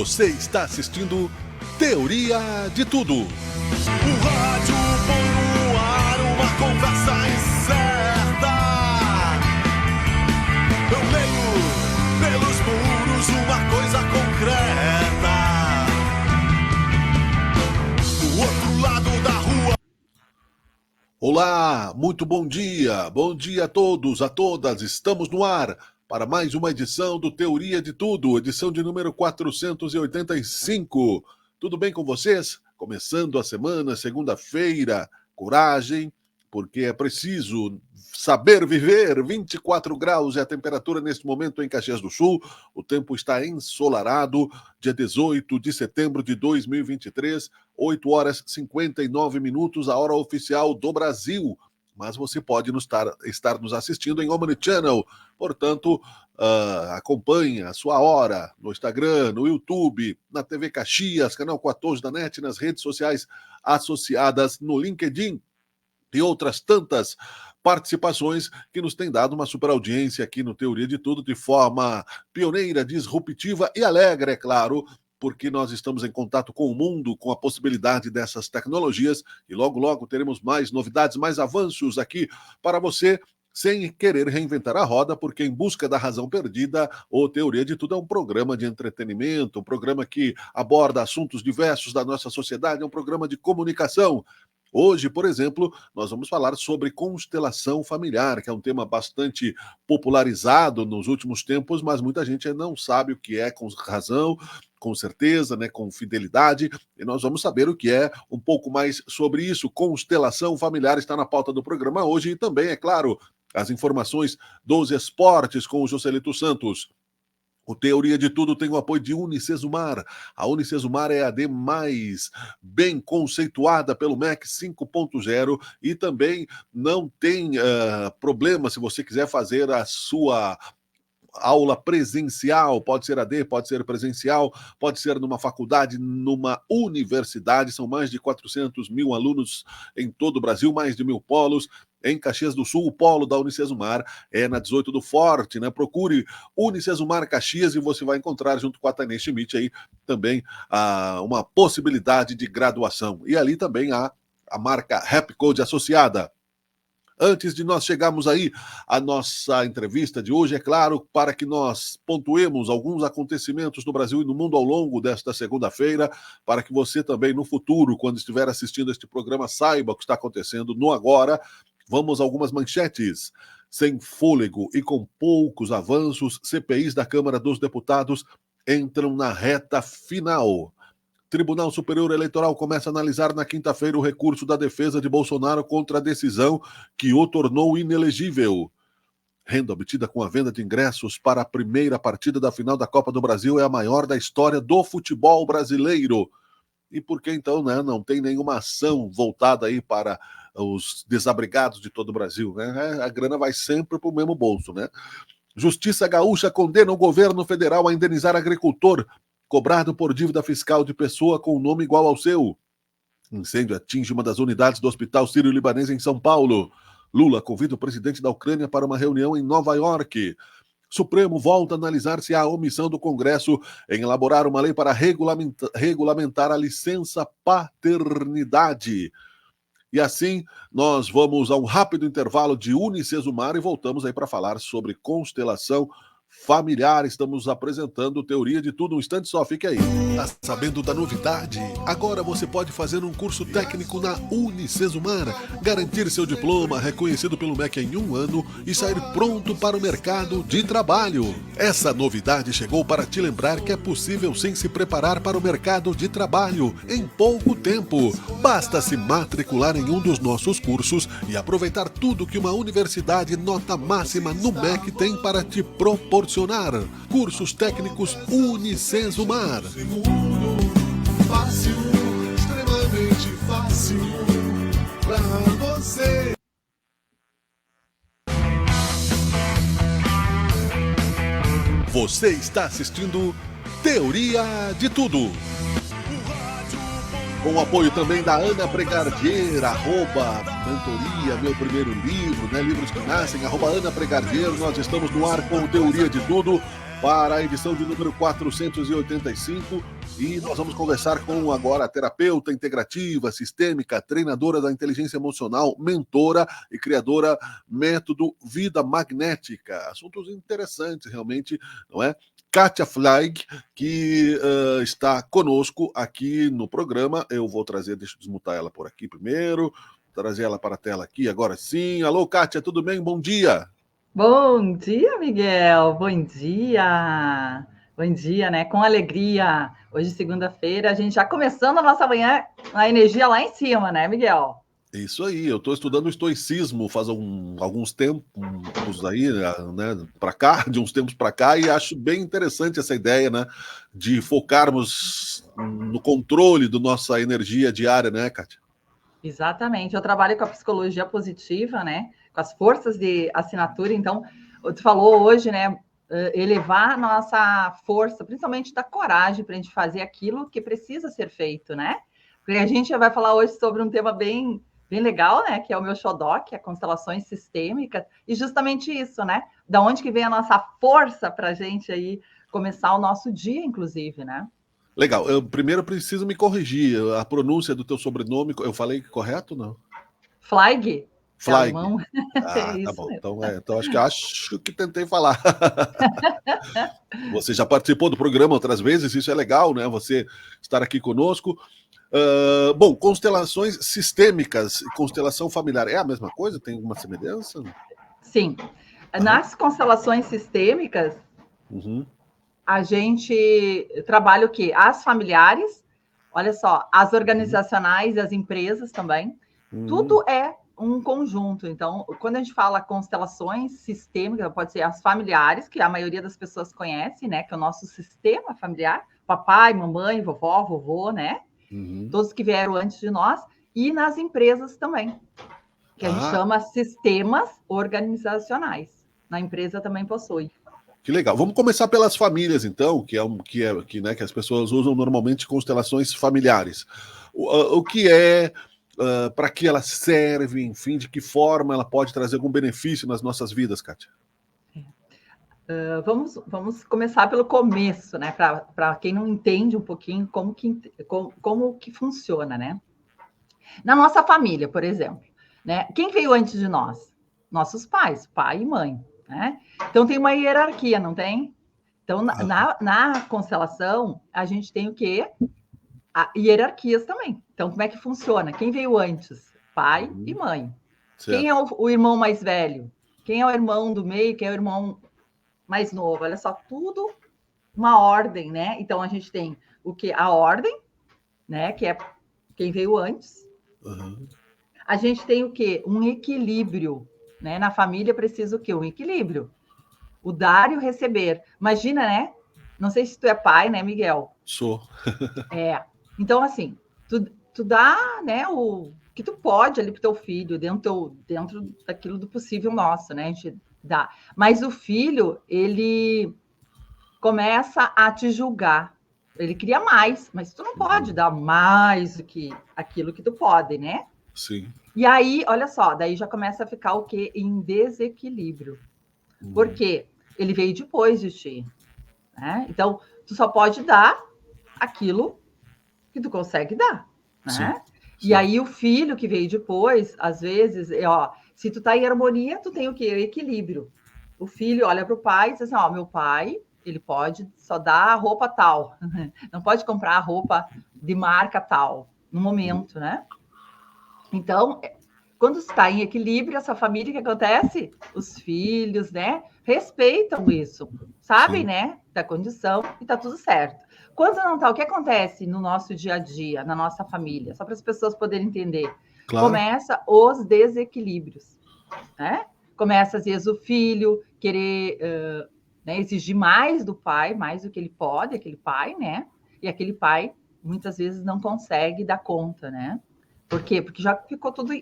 Você está assistindo Teoria de Tudo. O rádio põe no ar uma conversa incerta. Eu leio pelos muros uma coisa concreta. Do outro lado da rua. Olá, muito bom dia a todos, a todas. Estamos no ar para mais uma edição do Teoria de Tudo, edição de número 485. Tudo bem com vocês? Começando a semana, segunda-feira, coragem, porque é preciso saber viver. 24 graus é a temperatura neste momento em Caxias do Sul. O tempo está ensolarado, dia 18 de setembro de 2023, 8 horas 59 minutos, a hora oficial do Brasil. Mas você pode estar nos assistindo em Omni Channel, portanto, acompanhe a sua hora no Instagram, no YouTube, na TV Caxias, canal 14 da NET, nas redes sociais associadas, no LinkedIn e outras tantas participações que nos têm dado uma super audiência aqui no Teoria de Tudo, de forma pioneira, disruptiva e alegre, é claro, porque nós estamos em contato com o mundo, com a possibilidade dessas tecnologias, e logo, logo teremos mais novidades, mais avanços aqui para você, sem querer reinventar a roda, porque Em Busca da Razão Perdida, ou Teoria de Tudo, é um programa de entretenimento, um programa que aborda assuntos diversos da nossa sociedade, é um programa de comunicação. Hoje, por exemplo, nós vamos falar sobre constelação familiar, que é um tema bastante popularizado nos últimos tempos, mas muita gente não sabe o que é com razão, com certeza, né, com fidelidade, e nós vamos saber o que é um pouco mais sobre isso. Constelação familiar está na pauta do programa hoje e também, é claro, as informações dos esportes com o Joselito Santos. O Teoria de Tudo tem o apoio de Unicesumar. A Unicesumar é a AD mais bem conceituada pelo MEC 5.0 e também não tem problema se você quiser fazer a sua aula presencial, pode ser AD, pode ser presencial, pode ser numa faculdade, numa universidade, são mais de 400 mil alunos em todo o Brasil, mais de 1.000 polos. Em Caxias do Sul, o polo da Unicesumar é na 18 do Forte, né? Procure Unicesumar Caxias e você vai encontrar, junto com a Tainês Schmidt, aí também uma possibilidade de graduação. E ali também há a marca Rap Code associada. Antes de nós chegarmos aí à nossa entrevista de hoje, é claro, para que nós pontuemos alguns acontecimentos no Brasil e no mundo ao longo desta segunda-feira, para que você também no futuro, quando estiver assistindo este programa, saiba o que está acontecendo no agora. Vamos a algumas manchetes. Sem fôlego e com poucos avanços, CPIs da Câmara dos Deputados entram na reta final. Tribunal Superior Eleitoral começa a analisar na quinta-feira o recurso da defesa de Bolsonaro contra a decisão que o tornou inelegível. Renda obtida com a venda de ingressos para a primeira partida da final da Copa do Brasil é a maior da história do futebol brasileiro. E por que então, né, não tem nenhuma ação voltada aí para os desabrigados de todo o Brasil, né? A grana vai sempre para o mesmo bolso, né? Justiça Gaúcha condena o governo federal a indenizar agricultor cobrado por dívida fiscal de pessoa com nome igual ao seu. Incêndio atinge uma das unidades do Hospital Sírio-Libanês em São Paulo. Lula convida o presidente da Ucrânia para uma reunião em Nova York. Supremo volta a analisar se há omissão do Congresso em elaborar uma lei para regulamentar a licença paternidade. E assim, nós vamos a um rápido intervalo de Unicesumar e voltamos aí para falar sobre constelação familiar. Estamos apresentando Teoria de Tudo. Um instante só, fique aí. Tá sabendo da novidade? Agora você pode fazer um curso técnico na Unicesumar, garantir seu diploma reconhecido pelo MEC em 1 ano e sair pronto para o mercado de trabalho. Essa novidade chegou para te lembrar que é possível sim se preparar para o mercado de trabalho em pouco tempo. Basta se matricular em um dos nossos cursos e aproveitar tudo que uma universidade nota máxima no MEC tem para te proporcionar. Cursos técnicos Unicesumar. Fácil, extremamente fácil pra você. Você está assistindo Teoria de Tudo. Com o apoio também da Ana Pregardier, @mentoria, meu primeiro livro, né? Livros que nascem, @Ana Pregardier. Nós estamos no ar com Teoria de Tudo. para a edição de número 485 e nós vamos conversar com agora a terapeuta integrativa, sistêmica, treinadora da inteligência emocional, mentora e criadora método Vida Magnética. Assuntos interessantes realmente, não é? Kátia Fleig, que está conosco aqui no programa. Eu vou trazer, deixa eu desmutar ela por aqui primeiro, trazer ela para a tela aqui, agora sim. Alô, Kátia, tudo bem? Bom dia. Bom dia, Miguel. Bom dia. Bom dia, né? Com alegria. Hoje, segunda-feira, a gente já começando a nossa manhã, a energia lá em cima, né, Miguel? Isso aí, eu estou estudando estoicismo faz alguns tempos aí, né, para cá, de uns tempos para cá, e acho bem interessante essa ideia, né, de focarmos no controle da nossa energia diária, né, Kátia? Exatamente. Eu trabalho com a psicologia positiva, né? Com as forças de assinatura. Então, tu falou hoje, né? Elevar a nossa força, principalmente da coragem, para a gente fazer aquilo que precisa ser feito, né? Porque a gente vai falar hoje sobre um tema bem legal, né? Que é o meu xodó, que é constelações sistêmicas, e justamente isso, né? Da onde que vem a nossa força para a gente aí começar o nosso dia, inclusive, né? Legal, eu primeiro preciso me corrigir, a pronúncia do teu sobrenome, eu falei correto, não? Fleig. Fleig. Ah, tá bom, então acho que tentei falar. Você já participou do programa outras vezes, isso é legal, né? Você estar aqui conosco. Bom, constelações sistêmicas e constelação familiar é a mesma coisa? Tem alguma semelhança? Sim. Nas constelações sistêmicas, a gente trabalha o quê? As familiares, olha só, as organizacionais e as empresas também. Tudo é um conjunto. Então, quando a gente fala constelações sistêmicas, pode ser as familiares, que a maioria das pessoas conhece, né? Que é o nosso sistema familiar, papai, mamãe, vovó, vovô, né? Todos que vieram antes de nós, e nas empresas também, que a gente chama sistemas organizacionais. Na empresa também possui. Que legal. Vamos começar pelas famílias, então, que as pessoas usam normalmente constelações familiares. O que é, para que ela serve, enfim, de que forma ela pode trazer algum benefício nas nossas vidas, Kátia? Vamos começar pelo começo, né? Para quem não entende um pouquinho como que funciona, né? Na nossa família, por exemplo, né? Quem veio antes de nós? Nossos pais, pai e mãe, né? Então tem uma hierarquia, não tem? Então, na constelação, a gente tem o quê? Hierarquias também. Então, como é que funciona? Quem veio antes? Pai e mãe. Certo. Quem é o irmão mais velho? Quem é o irmão do meio? Quem é o irmão mais novo? Olha só, tudo uma ordem, né? Então, a gente tem o que? A ordem, né? Que é quem veio antes. A gente tem o quê? Um equilíbrio, né? Na família precisa o quê? Um equilíbrio. O dar e o receber. Imagina, né? Não sei se tu é pai, né, Miguel? Sou. Então, assim, tu dá, né, o que tu pode ali pro teu filho, dentro daquilo do possível nosso, né? A gente dá. Mas o filho, ele começa a te julgar. Ele queria mais, mas tu não pode dar mais do que aquilo que tu pode, né? Sim. E aí, olha só, daí já começa a ficar o quê? Em desequilíbrio. Por quê? Ele veio depois de ti, né? Então, tu só pode dar aquilo que tu consegue dar, né? Sim. E aí, o filho que veio depois, às vezes, se tu tá em harmonia, tu tem o quê? O equilíbrio. O filho olha para o pai e diz assim, meu pai, ele pode só dar roupa tal, não pode comprar roupa de marca tal, no momento, né? Então, quando está em equilíbrio, essa família, o que acontece? Os filhos, né, respeitam isso, sabem, né, da condição e tá tudo certo. Quando não tá, o que acontece no nosso dia a dia, na nossa família? Só para as pessoas poderem entender. Claro. Começa os desequilíbrios, né? Começa, às vezes, o filho querer exigir mais do pai, mais do que ele pode, aquele pai, né? E aquele pai, muitas vezes, não consegue dar conta, né? Por quê? Porque já ficou tudo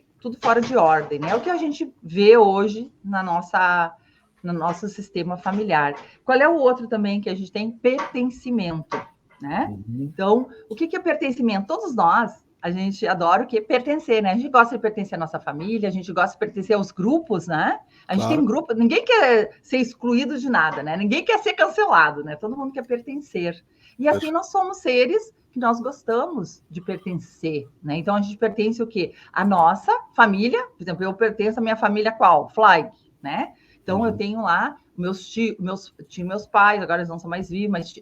fora de ordem, né? É o que a gente vê hoje no nosso sistema familiar. Qual é o outro também que a gente tem? Pertencimento, né? Então, o que é pertencimento? Todos nós, a gente adora o que? Pertencer, né? A gente gosta de pertencer à nossa família, a gente gosta de pertencer aos grupos, né? A gente tem grupo, ninguém quer ser excluído de nada, né? Ninguém quer ser cancelado, né? Todo mundo quer pertencer. E assim nós somos seres que nós gostamos de pertencer, né? Então a gente pertence o quê? A nossa família, por exemplo, eu pertenço à minha família qual? Flag, né? Então eu tenho lá meus pais, agora eles não são mais vivos, mas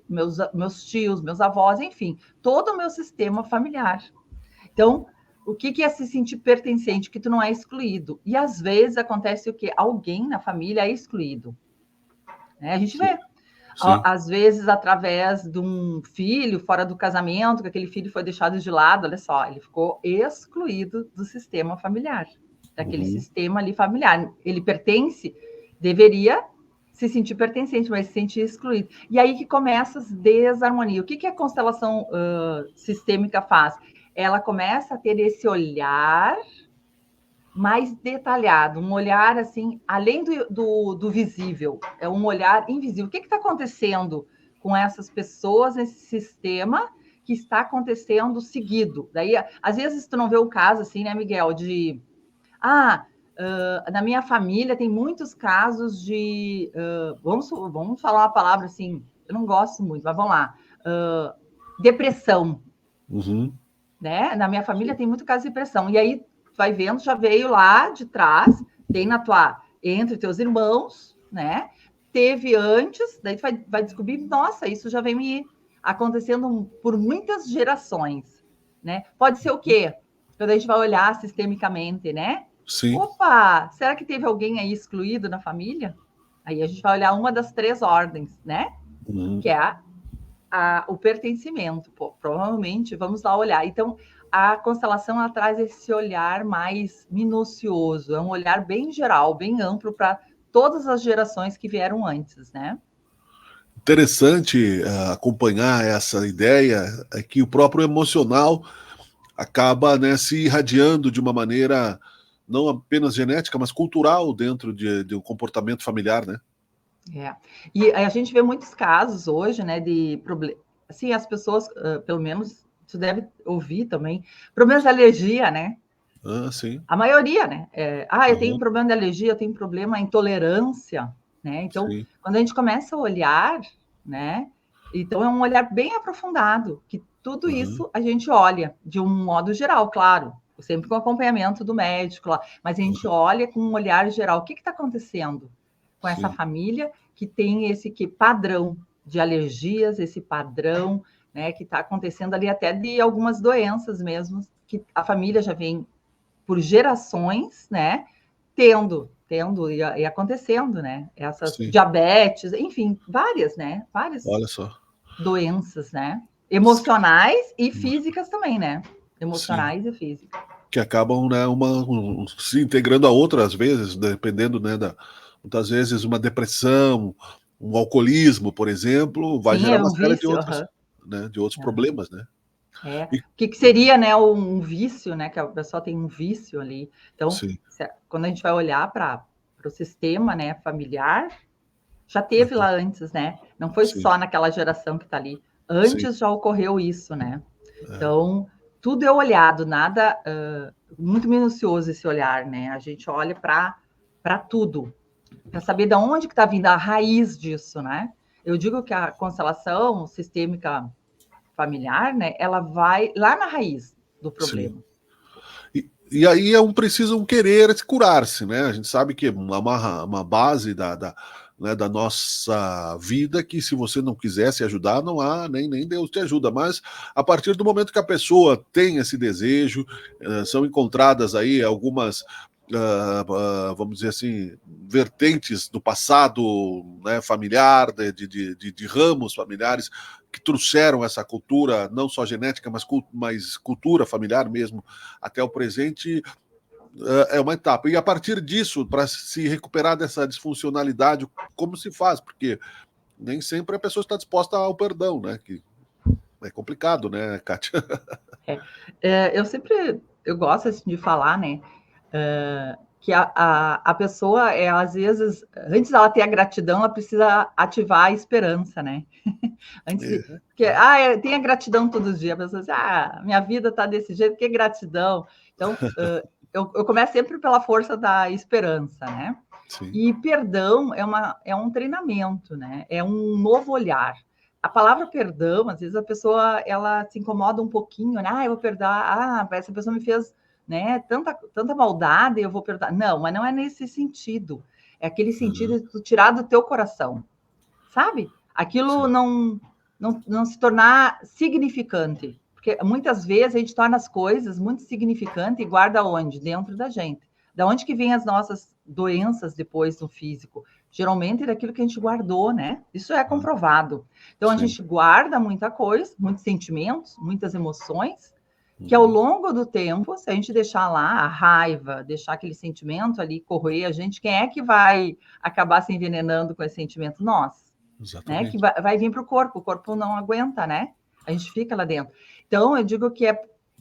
meus tios, meus avós, enfim, todo o meu sistema familiar. Então, o que é se sentir pertencente? Que tu não é excluído. E às vezes acontece o quê? Alguém na família é excluído. Né? A gente vê. Às vezes, através de um filho fora do casamento, que aquele filho foi deixado de lado, olha só, ele ficou excluído do sistema familiar, daquele sistema ali familiar. Ele pertence, deveria se sentir pertencente, mas se sentir excluído. E aí que começa as desarmonias. O que a constelação sistêmica faz? Ela começa a ter esse olhar mais detalhado, um olhar assim, além do visível, é um olhar invisível. O que está acontecendo com essas pessoas nesse sistema que está acontecendo seguido? Daí, às vezes, tu não vê o caso assim, né, Miguel, de na minha família tem muitos casos de vamos falar uma palavra assim, eu não gosto muito, mas vamos lá, depressão. Né? Na minha família tem muito caso de depressão. E aí, vai vendo, já veio lá de trás, tem entre teus irmãos, né? Teve antes, daí tu vai descobrir, nossa, isso já vem me acontecendo por muitas gerações, né? Pode ser o quê? Quando a gente vai olhar sistemicamente, né? Sim. Opa, será que teve alguém aí excluído na família? Aí a gente vai olhar uma das 3 ordens, né? Que é o pertencimento. Pô, provavelmente, vamos lá olhar. Então, a constelação ela traz esse olhar mais minucioso, é um olhar bem geral, bem amplo para todas as gerações que vieram antes, né? Interessante acompanhar essa ideia, é que o próprio emocional acaba, né, se irradiando de uma maneira não apenas genética, mas cultural dentro de um comportamento familiar, né? E a gente vê muitos casos hoje, né, de problemas. Assim, as pessoas, pelo menos, você deve ouvir também, problemas de alergia, né? Sim. A maioria, né? Eu tenho problema de alergia, eu tenho problema de intolerância, né? Então, quando a gente começa a olhar, né? Então, é um olhar bem aprofundado, que tudo isso a gente olha de um modo geral, claro, sempre com acompanhamento do médico lá, mas a gente olha com um olhar geral. O que está acontecendo com essa família que tem esse padrão de alergias, esse padrão, né, que está acontecendo ali até de algumas doenças mesmo, que a família já vem por gerações, né, tendo e acontecendo, né, essas diabetes, enfim, várias Olha só. doenças, né, emocionais e físicas também, né, emocionais e físicas. Que acabam, né, se integrando a outras vezes, dependendo, né, muitas vezes uma depressão, um alcoolismo, por exemplo, vai gerar uma série de outros, né, de outros problemas, né? O que seria, né, um vício, né, que a pessoa tem um vício ali. Então, quando a gente vai olhar para o sistema, né, familiar, já teve lá antes, né? Não foi só naquela geração que está ali. Antes já ocorreu isso, né? Então, tudo é olhado, nada muito minucioso esse olhar, né? A gente olha para tudo, para saber de onde que está vindo a raiz disso, né? Eu digo que a constelação sistêmica familiar, né? Ela vai lá na raiz do problema. E aí preciso querer curar-se, né? A gente sabe que é uma base né, da nossa vida, que se você não quiser se ajudar, não há, nem Deus te ajuda. Mas a partir do momento que a pessoa tem esse desejo, são encontradas aí algumas, vamos dizer assim, vertentes do passado, né, familiar, de ramos familiares que trouxeram essa cultura, não só genética, mas cultura familiar mesmo, até o presente. É uma etapa. E a partir disso, para se recuperar dessa disfuncionalidade, como se faz? Porque nem sempre a pessoa está disposta ao perdão, né? Que é complicado, né, Kátia? Eu gosto assim, de falar, né? Que a pessoa, às vezes, antes dela ter a gratidão, ela precisa ativar a esperança, né? Tem a gratidão todo dia. A pessoa diz, minha vida está desse jeito, que gratidão. Então, eu começo sempre pela força da esperança, né? Sim. E perdão é um treinamento, né? É um novo olhar. A palavra perdão, às vezes a pessoa ela se incomoda um pouquinho, né? Ah, eu vou perdoar. Ah, essa pessoa me fez, né, tanta maldade, eu vou perdoar. Não, mas não é nesse sentido. É aquele sentido de tu tirar do teu coração, sabe? Aquilo não se tornar significante. Porque muitas vezes a gente torna as coisas muito significantes e guarda onde? Dentro da gente. Da onde que vem as nossas doenças depois no físico? Geralmente é daquilo que a gente guardou, né? Isso é comprovado. Então, a gente guarda muita coisa, muitos sentimentos, muitas emoções, que ao longo do tempo, se a gente deixar lá a raiva, deixar aquele sentimento ali corroer a gente, quem é que vai acabar se envenenando com esse sentimento? Nós. Né? Que vai vir para o corpo não aguenta, né? A gente fica lá dentro. Então, eu digo que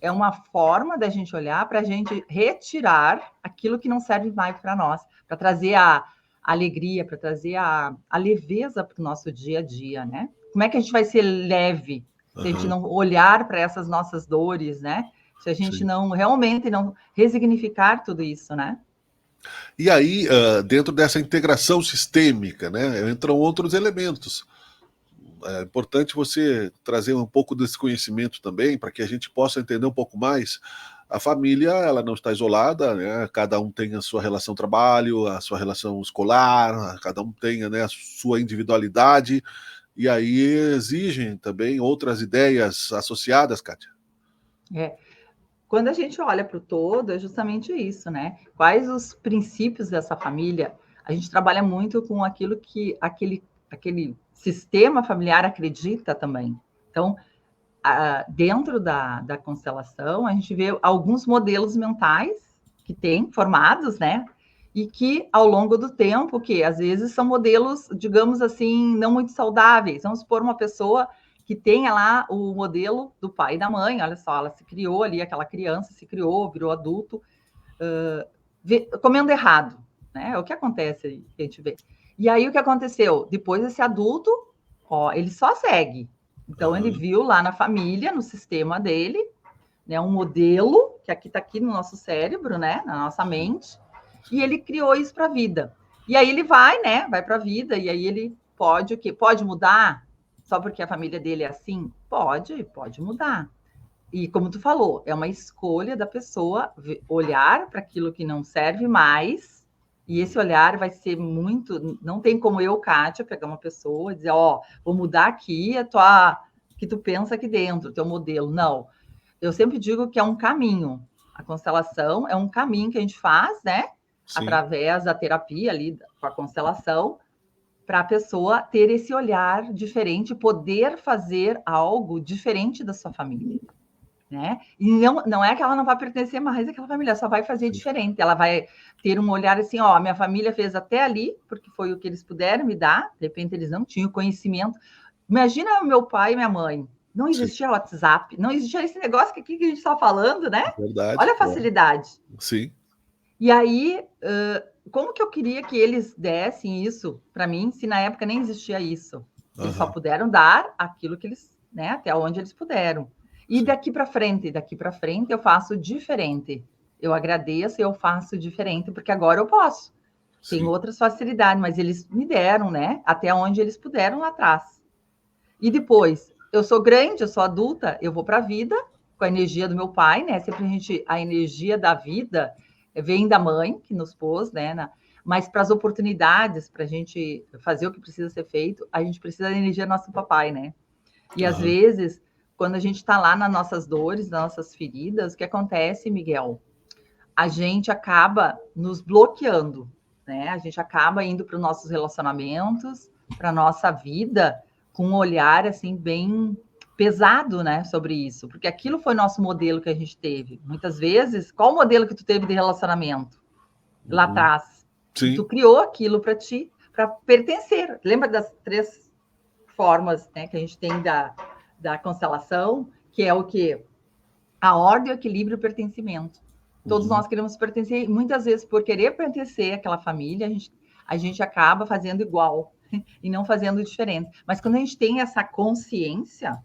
é uma forma da gente olhar para a gente retirar aquilo que não serve mais para nós, para trazer a alegria, para trazer a leveza para o nosso dia a dia, né? Como é que a gente vai ser leve se a gente não olhar para essas nossas dores, né? Se a gente não realmente não resignificar tudo isso, né? E aí, dentro dessa integração sistêmica, né, entram outros elementos. É importante você trazer um pouco desse conhecimento também, para que a gente possa entender um pouco mais. A família, ela não está isolada, né? Cada um tem a sua relação trabalho, a sua relação escolar, cada um tem, né, a sua individualidade, e aí exigem também outras ideias associadas, Kátia. Quando a gente olha para o todo, é justamente isso, né? Quais os princípios dessa família? A gente trabalha muito com aquilo que aquele sistema familiar acredita também. Então, dentro da constelação, a gente vê alguns modelos mentais que tem formados, né? E que, ao longo do tempo, que às vezes são modelos, digamos assim, não muito saudáveis. Vamos supor uma pessoa que tenha lá o modelo do pai e da mãe, olha só, ela se criou ali, aquela criança se criou, virou adulto, comendo errado, né? É o que acontece aí, que a gente vê. E aí, o que aconteceu? Depois, esse adulto, ele só segue. Então, ele viu lá na família, no sistema dele, né, um modelo, que aqui está aqui no nosso cérebro, né, na nossa mente, e ele criou isso para a vida. E aí ele vai, né, vai para a vida, e aí ele pode o quê? Pode mudar? Só porque a família dele é assim? Pode mudar. E como tu falou, é uma escolha da pessoa olhar para aquilo que não serve mais, e esse olhar vai ser muito... Não tem como eu, Kátia, pegar uma pessoa e dizer, vou mudar aqui que tu pensa aqui dentro, teu modelo. Não. Eu sempre digo que é um caminho. A constelação é um caminho que a gente faz, né? Sim. Através da terapia ali, com a constelação, para a pessoa ter esse olhar diferente, poder fazer algo diferente da sua família. Né? E não é que ela não vai pertencer mais àquela família, só vai fazer diferente. Ela vai ter um olhar assim, minha família fez até ali, porque foi o que eles puderam me dar, de repente eles não tinham conhecimento. Imagina o meu pai e minha mãe, não existia WhatsApp, não existia esse negócio que aqui que a gente está falando, né? Verdade. Olha a facilidade. Sim. E aí, como que eu queria que eles dessem isso para mim, se na época nem existia isso? Eles só puderam dar aquilo que eles, né, até onde eles puderam. E daqui para frente eu faço diferente. Eu agradeço e eu faço diferente, porque agora eu posso. Sim. Tem outras facilidades, mas eles me deram, né? Até onde eles puderam lá atrás. E depois, eu sou grande, eu sou adulta, eu vou para a vida com a energia do meu pai, né? Sempre a energia da vida vem da mãe, que nos pôs, né? Mas para as oportunidades, para a gente fazer o que precisa ser feito, a gente precisa da energia do nosso papai, né? E às vezes, quando a gente está lá nas nossas dores, nas nossas feridas, o que acontece, Miguel? A gente acaba nos bloqueando, né? A gente acaba indo para os nossos relacionamentos, para a nossa vida, com um olhar, assim, bem pesado, né, sobre isso. Porque aquilo foi nosso modelo que a gente teve. Muitas vezes, qual o modelo que tu teve de relacionamento? Lá atrás. Sim. Tu criou aquilo para ti, para pertencer. Lembra das 3 formas, né, que a gente tem da constelação, que é o quê? A ordem, o equilíbrio e o pertencimento. Todos nós queremos pertencer, e muitas vezes, por querer pertencer àquela família, a gente acaba fazendo igual e não fazendo diferente. Mas quando a gente tem essa consciência,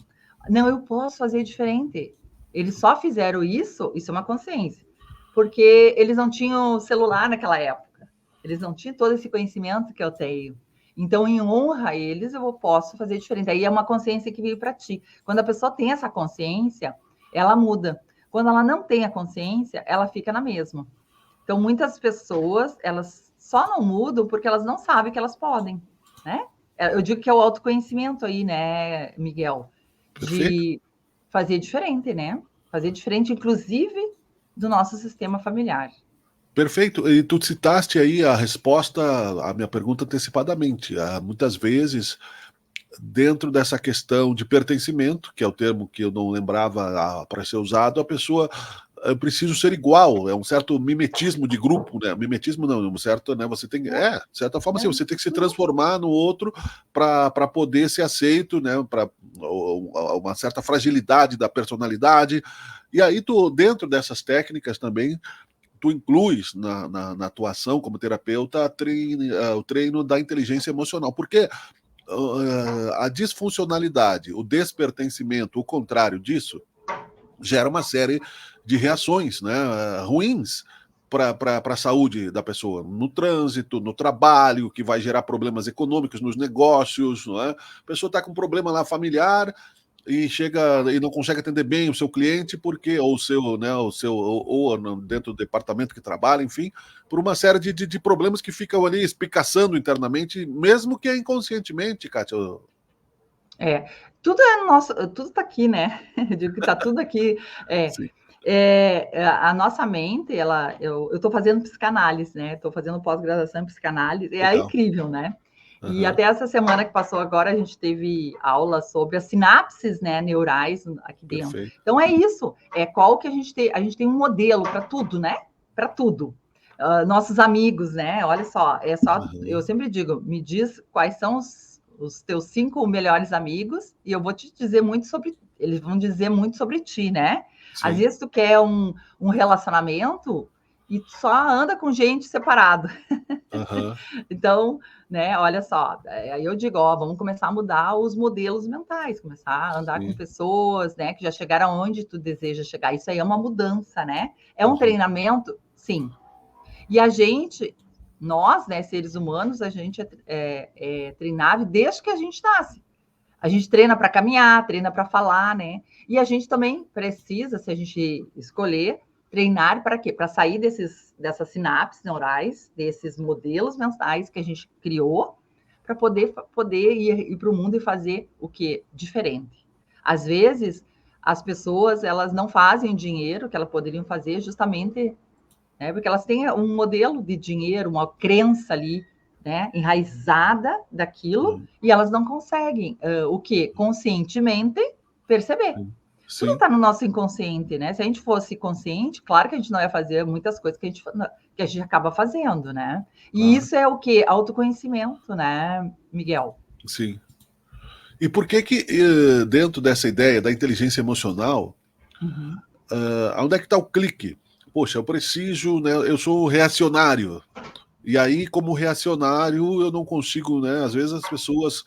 não, eu posso fazer diferente. Eles só fizeram isso é uma consciência, porque eles não tinham celular naquela época. Eles não tinham todo esse conhecimento que eu tenho. Então, em honra a eles, eu posso fazer diferente. Aí é uma consciência que veio para ti. Quando a pessoa tem essa consciência, ela muda. Quando ela não tem a consciência, ela fica na mesma. Então, muitas pessoas, elas só não mudam porque elas não sabem que elas podem, né? Eu digo que é o autoconhecimento aí, né, Miguel? Perfeito. De fazer diferente, né? Fazer diferente, inclusive, do nosso sistema familiar. Perfeito. E tu citaste aí a resposta à minha pergunta antecipadamente. Muitas vezes, dentro dessa questão de pertencimento, que é o termo que eu não lembrava para ser usado, a pessoa eu preciso ser igual, é um certo mimetismo de grupo, né? Mimetismo não, um certo, né? Você tem, de certa forma, sim, você tem que se transformar no outro para poder ser aceito, né? Para uma certa fragilidade da personalidade. E aí tu, dentro dessas técnicas também, tu incluis na atuação como terapeuta o treino da inteligência emocional, porque a disfuncionalidade, o despertencimento, o contrário disso, gera uma série de reações, né, ruins para a saúde da pessoa, no trânsito, no trabalho, que vai gerar problemas econômicos nos negócios, não é? A pessoa está com um problema lá familiar e chega e não consegue atender bem o seu cliente porque ou dentro do departamento que trabalha, enfim, por uma série de problemas que ficam ali espicaçando internamente, mesmo que inconscientemente, Kátia. Tudo é nosso, tudo está aqui, né? Eu digo que está tudo aqui. A nossa mente, eu estou fazendo psicanálise, né? Estou fazendo pós-graduação em psicanálise, é incrível, né? E até essa semana que passou agora, a gente teve aula sobre as sinapses, né, neurais aqui dentro. Perfeito. Então é isso, qual que a gente tem um modelo para tudo, né? Para tudo. Nossos amigos, né? Olha só, eu sempre digo, me diz quais são os teus 5 melhores amigos, e eu vou te dizer muito sobre, eles vão dizer muito sobre ti, né? Sim. Às vezes tu quer um relacionamento e tu só anda com gente separado. Então, né, olha só, aí eu digo, vamos começar a mudar os modelos mentais, começar a andar com pessoas, né, que já chegaram onde tu deseja chegar. Isso aí é uma mudança, né? É um treinamento, sim. E a gente, nós, né, seres humanos, a gente é treinável desde que a gente nasce. A gente treina para caminhar, treina para falar, né? E a gente também precisa, se a gente escolher, treinar para quê? Para sair dessas sinapses neurais, desses modelos mentais que a gente criou, para poder ir para o mundo e fazer o quê? Diferente. Às vezes, as pessoas, elas não fazem dinheiro que elas poderiam fazer justamente, né, porque elas têm um modelo de dinheiro, uma crença ali, né, enraizada daquilo, e elas não conseguem, o quê? Conscientemente perceber. Sim. Tudo está no nosso inconsciente, né? Se a gente fosse consciente, claro que a gente não ia fazer muitas coisas que a gente acaba fazendo, né? E isso é o quê? Autoconhecimento, né, Miguel? Sim. E por que dentro dessa ideia da inteligência emocional, onde é que está o clique? Poxa, eu preciso, né? Eu sou reacionário. E aí, como reacionário, eu não consigo, né? Às vezes as pessoas,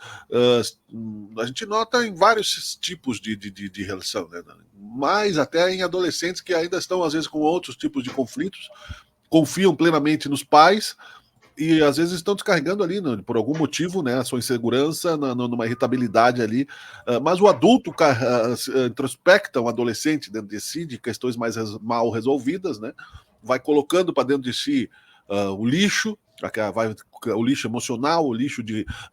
a gente nota em vários tipos de relação, né? Mas até em adolescentes que ainda estão, às vezes, com outros tipos de conflitos, confiam plenamente nos pais e às vezes estão descarregando ali, né, por algum motivo, né, a sua insegurança, numa irritabilidade ali. Mas o adulto introspecta um adolescente dentro de si, de questões mais mal resolvidas, né? Vai colocando para dentro de si o lixo, o lixo emocional, o lixo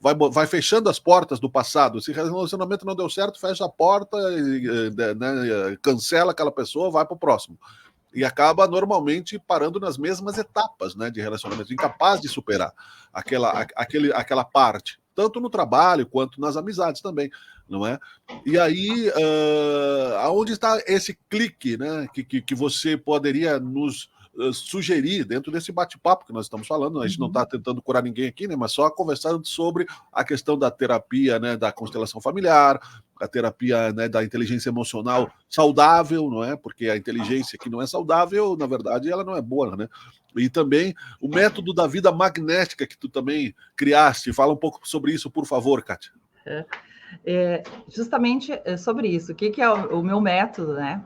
vai fechando as portas do passado. Se o relacionamento não deu certo, fecha a porta, né, cancela aquela pessoa, vai para o próximo. E acaba normalmente parando nas mesmas etapas, né, de relacionamento, incapaz de superar aquela parte, tanto no trabalho quanto nas amizades também, não é? E aí, aonde está esse clique, né, que você poderia nos sugerir dentro desse bate-papo que nós estamos falando? A gente não está tentando curar ninguém aqui, né, mas só conversando sobre a questão da terapia, né, da constelação familiar, a terapia, né, da inteligência emocional saudável, não é? Porque a inteligência que não é saudável, na verdade, ela não é boa, né? E também o método da vida magnética que tu também criaste. Fala um pouco sobre isso, por favor, Kátia. Justamente sobre isso. O que é o meu método, né?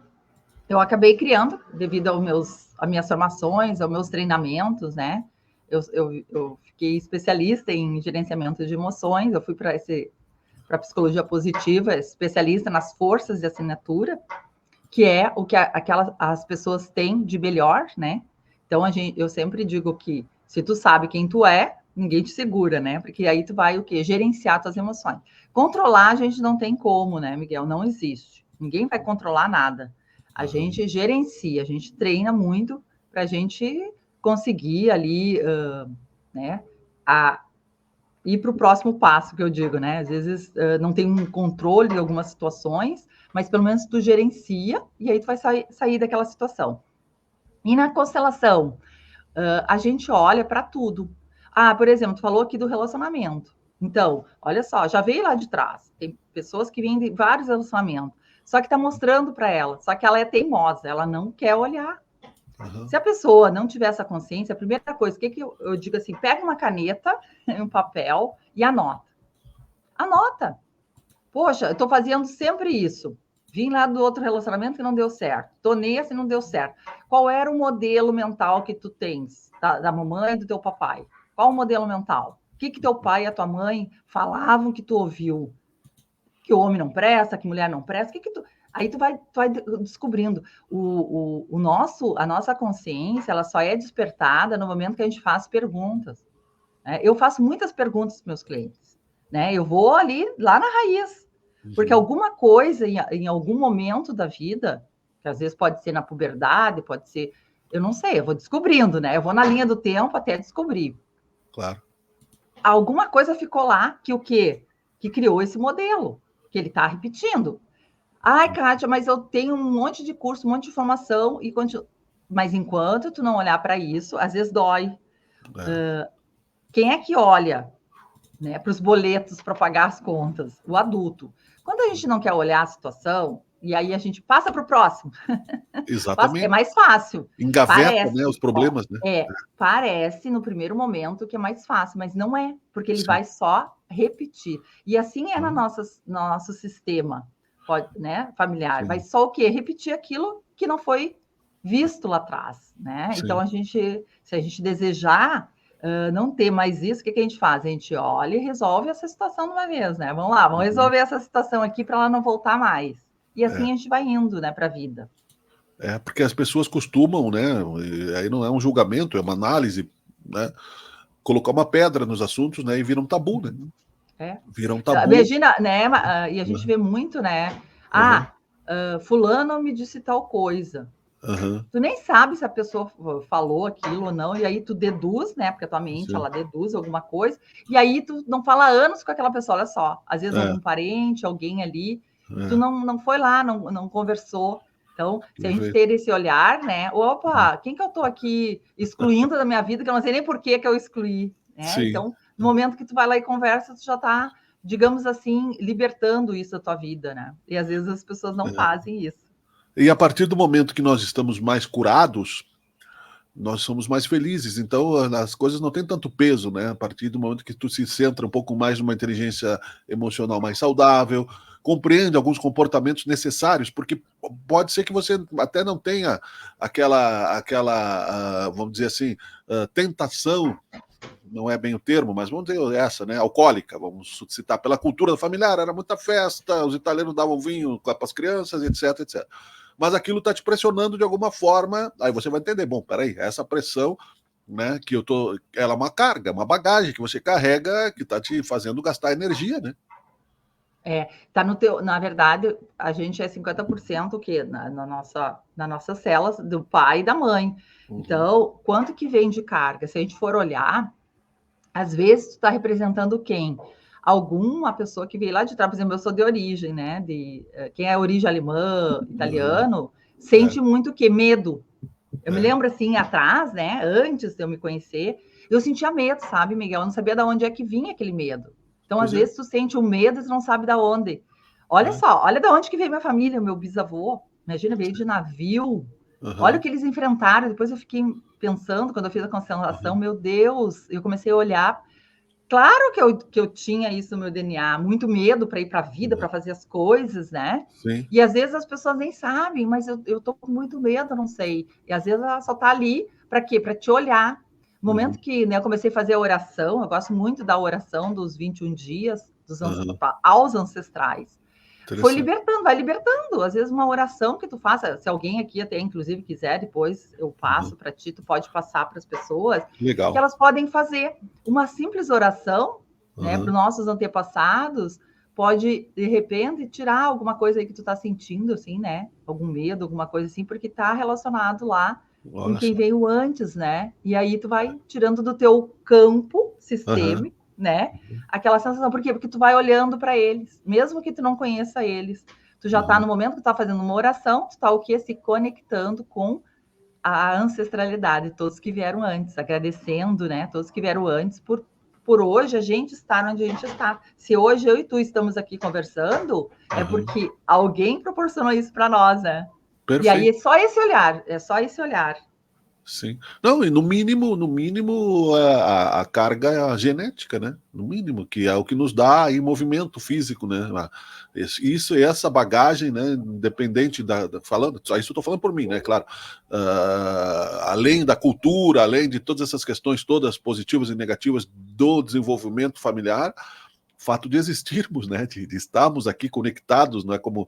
Eu acabei criando, devido às minhas formações, aos meus treinamentos, né? eu fiquei especialista em gerenciamento de emoções, eu fui para psicologia positiva, especialista nas forças de assinatura, que é o que as pessoas têm de melhor, né? Então, eu sempre digo que se tu sabe quem tu é, ninguém te segura, né? Porque aí tu vai o quê? Gerenciar tuas emoções. Controlar a gente não tem como, né, Miguel? Não existe. Ninguém vai controlar nada. A gente gerencia, a gente treina muito para a gente conseguir ali, né, ir para o próximo passo, que eu digo, né? Às vezes não tem um controle de algumas situações, mas pelo menos tu gerencia e aí tu vai sair daquela situação. E na constelação, a gente olha para tudo. Por exemplo, tu falou aqui do relacionamento. Então, olha só, já veio lá de trás. Tem pessoas que vêm de vários relacionamentos, só que está mostrando para ela, só que ela é teimosa, ela não quer olhar. Se a pessoa não tiver essa consciência, a primeira coisa, o que eu digo assim, pega uma caneta, um papel e anota. Anota. Poxa, eu estou fazendo sempre isso. Vim lá do outro relacionamento que não deu certo. Estou nesse e não deu certo. Qual era o modelo mental que tu tens da mamãe e do teu papai? Qual o modelo mental? O que teu pai e a tua mãe falavam que tu ouviu? Que o homem não presta, que mulher não presta? Aí tu vai descobrindo. A nossa consciência, ela só é despertada no momento que a gente faz perguntas. Né? Eu faço muitas perguntas para meus clientes. Né? Eu vou ali, lá na raiz. Porque alguma coisa, em algum momento da vida, que às vezes pode ser na puberdade, pode ser... Eu não sei, eu vou descobrindo, né? Eu vou na linha do tempo até descobrir. Claro. Alguma coisa ficou lá que o quê? Que criou esse modelo, que ele está repetindo. Kátia, mas eu tenho um monte de curso, um monte de informação, mas enquanto tu não olhar para isso, às vezes dói. Quem é que olha, né, para os boletos para pagar as contas? O adulto. Quando a gente não quer olhar a situação, e aí a gente passa para o próximo. Exatamente. É mais fácil. Engaveta, né, os problemas, né? Parece no primeiro momento que é mais fácil, mas não é, porque ele vai só repetir. E assim é no nosso sistema familiar. Vai só o quê? Repetir aquilo que não foi visto lá atrás, né? Sim. Então, se a gente desejar não ter mais isso, o que a gente faz? A gente olha e resolve essa situação de uma vez, né? Vamos lá, vamos resolver essa situação aqui para ela não voltar mais. E assim a gente vai indo, né, para a vida. Porque as pessoas costumam, né? Aí não é um julgamento, é uma análise, né? Colocar uma pedra nos assuntos, né? E vira um tabu, né? Vira um tabu. Imagina, né? E a gente vê muito, né? Fulano me disse tal coisa. Tu nem sabe se a pessoa falou aquilo ou não, e aí tu deduz, né? Porque a tua mente, ela deduz alguma coisa, e aí tu não fala anos com aquela pessoa, olha só. Às vezes algum parente, alguém ali, tu não foi lá, não conversou. Então, se a gente ter esse olhar, né? Opa, quem que eu tô aqui excluindo da minha vida, que eu não sei nem por que eu excluí, né? Então, no momento que tu vai lá e conversa, tu já tá, digamos assim, libertando isso da tua vida, né? E às vezes as pessoas não fazem isso. E a partir do momento que nós estamos mais curados, nós somos mais felizes. Então, as coisas não têm tanto peso, né? A partir do momento que tu se centra um pouco mais numa inteligência emocional mais saudável, compreende alguns comportamentos necessários, porque pode ser que você até não tenha aquela vamos dizer assim, tentação, não é bem o termo, mas vamos dizer essa, né, alcoólica, vamos citar, pela cultura familiar, era muita festa, os italianos davam vinho para as crianças, etc, etc. Mas aquilo está te pressionando de alguma forma, aí você vai entender, bom, peraí, essa pressão, né, que ela é uma carga, uma bagagem que você carrega, que está te fazendo gastar energia, né? Tá no teu, na verdade, a gente é 50% o quê? Na nossas células do pai e da mãe. Então, quanto que vem de carga? Se a gente for olhar, às vezes tu está representando quem? Alguma pessoa que veio lá de trás, por exemplo, eu sou de origem, né? Quem é origem alemã, italiano, sente muito o quê? Medo. Eu me lembro assim, atrás, né? Antes de eu me conhecer, eu sentia medo, sabe, Miguel? Eu não sabia de onde é que vinha aquele medo. Então, às vezes, tu sente o medo e tu não sabe de onde. Olha só, olha de onde que veio minha família, meu bisavô. Imagina, veio de navio. Olha o que eles enfrentaram. Depois eu fiquei pensando, quando eu fiz a constelação, meu Deus, eu comecei a olhar. Claro que eu tinha isso no meu DNA, muito medo para ir para a vida, para fazer as coisas, né? Sim. E às vezes as pessoas nem sabem, mas eu tô com muito medo, não sei. E às vezes ela só tá ali para quê? Para te olhar. No momento que, né, eu comecei a fazer a oração, eu gosto muito da oração dos 21 dias aos ancestrais. Foi libertando, vai libertando. Às vezes uma oração que tu faça, se alguém aqui até inclusive quiser, depois eu passo para ti, tu pode passar para as pessoas, Legal. que elas podem fazer uma simples oração, né, para os nossos antepassados, pode, de repente, tirar alguma coisa aí que tu tá sentindo, assim, né, algum medo, alguma coisa assim, porque tá relacionado lá com quem veio antes, né, e aí tu vai tirando do teu campo sistêmico, né? Aquela sensação, por quê? Porque tu vai olhando para eles, mesmo que tu não conheça eles, tu já tá no momento que tu tá fazendo uma oração, tu tá o quê? Se conectando com a ancestralidade, todos que vieram antes, agradecendo, né? Todos que vieram antes por hoje a gente estar onde a gente está. Se hoje eu e tu estamos aqui conversando, é porque alguém proporcionou isso para nós, né? Perfeito. E aí é só esse olhar. Sim. Não, e no mínimo a carga genética, né? No mínimo, que é o que nos dá aí movimento físico, né? Isso e essa bagagem, né? Independente falando, isso eu estou falando por mim, né? Claro. Além da cultura, além de todas essas questões todas positivas e negativas do desenvolvimento familiar, o fato de existirmos, né? De estarmos aqui conectados, não é como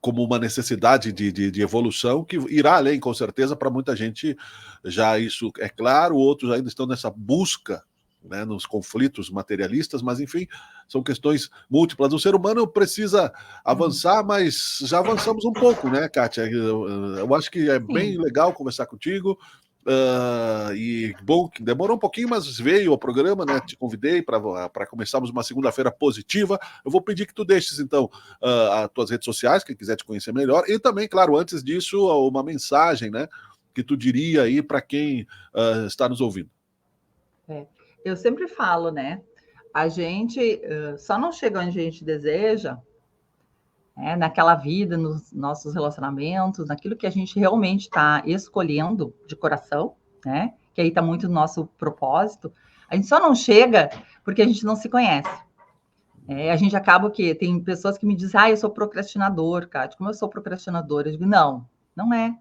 uma necessidade de evolução que irá além, com certeza, para muita gente já isso é claro, outros ainda estão nessa busca, né, nos conflitos materialistas, mas enfim, são questões múltiplas. O ser humano precisa avançar, mas já avançamos um pouco, né, Kátia? Eu acho que é bem legal conversar contigo. E bom, demorou um pouquinho, mas veio ao programa, né? Te convidei para começarmos uma segunda-feira positiva. Eu vou pedir que tu deixes, então, as tuas redes sociais, quem quiser te conhecer melhor, e também, claro, antes disso, uma mensagem, né? Que tu diria aí para quem está nos ouvindo. Eu sempre falo, né? A gente só não chega onde a gente deseja, naquela vida, nos nossos relacionamentos, naquilo que a gente realmente está escolhendo de coração, né? Que aí está muito no nosso propósito. A gente só não chega porque a gente não se conhece. A gente acaba que tem pessoas que me dizem, eu sou procrastinador, Kátia. Como eu sou procrastinadora? Eu digo, não é.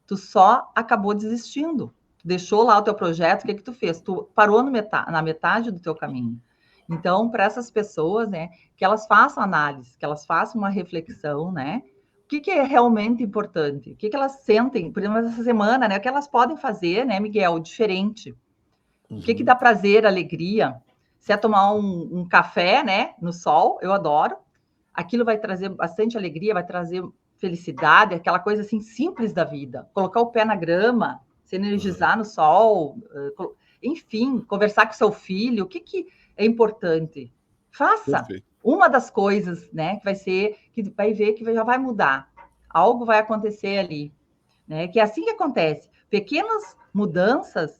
Tu só acabou desistindo. Tu deixou lá o teu projeto, o que tu fez? Tu parou na metade do teu caminho. Então, para essas pessoas, né, que elas façam análise, que elas façam uma reflexão, né? O que é realmente importante? O que elas sentem, por exemplo, essa semana, né? O que elas podem fazer, né, Miguel, diferente? O que dá prazer, alegria? Se é tomar um café, né, no sol, eu adoro. Aquilo vai trazer bastante alegria, vai trazer felicidade, aquela coisa assim simples da vida. Colocar o pé na grama, se energizar no sol, enfim, conversar com seu filho, o que é importante. Faça. Perfeito. Uma das coisas, né, que vai ver que já vai mudar. Algo vai acontecer ali, né? Que é assim que acontece. Pequenas mudanças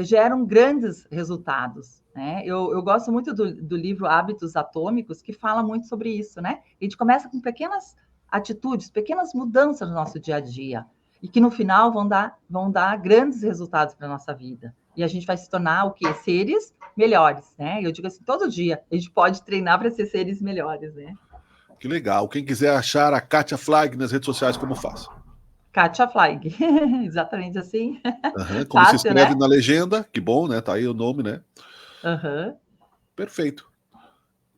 geram grandes resultados, né? Eu gosto muito do livro Hábitos Atômicos, que fala muito sobre isso, né? A gente começa com pequenas atitudes, pequenas mudanças no nosso dia a dia, e que no final vão dar grandes resultados para a nossa vida. E a gente vai se tornar o quê? Seres melhores, né? Eu digo assim, todo dia a gente pode treinar para ser seres melhores, né? Que legal. Quem quiser achar a Kátia Flag nas redes sociais, como faz? Kátia Flag, exatamente assim. Como fácil, se escreve, né? Na legenda, que bom, né? Tá aí o nome, né? Perfeito.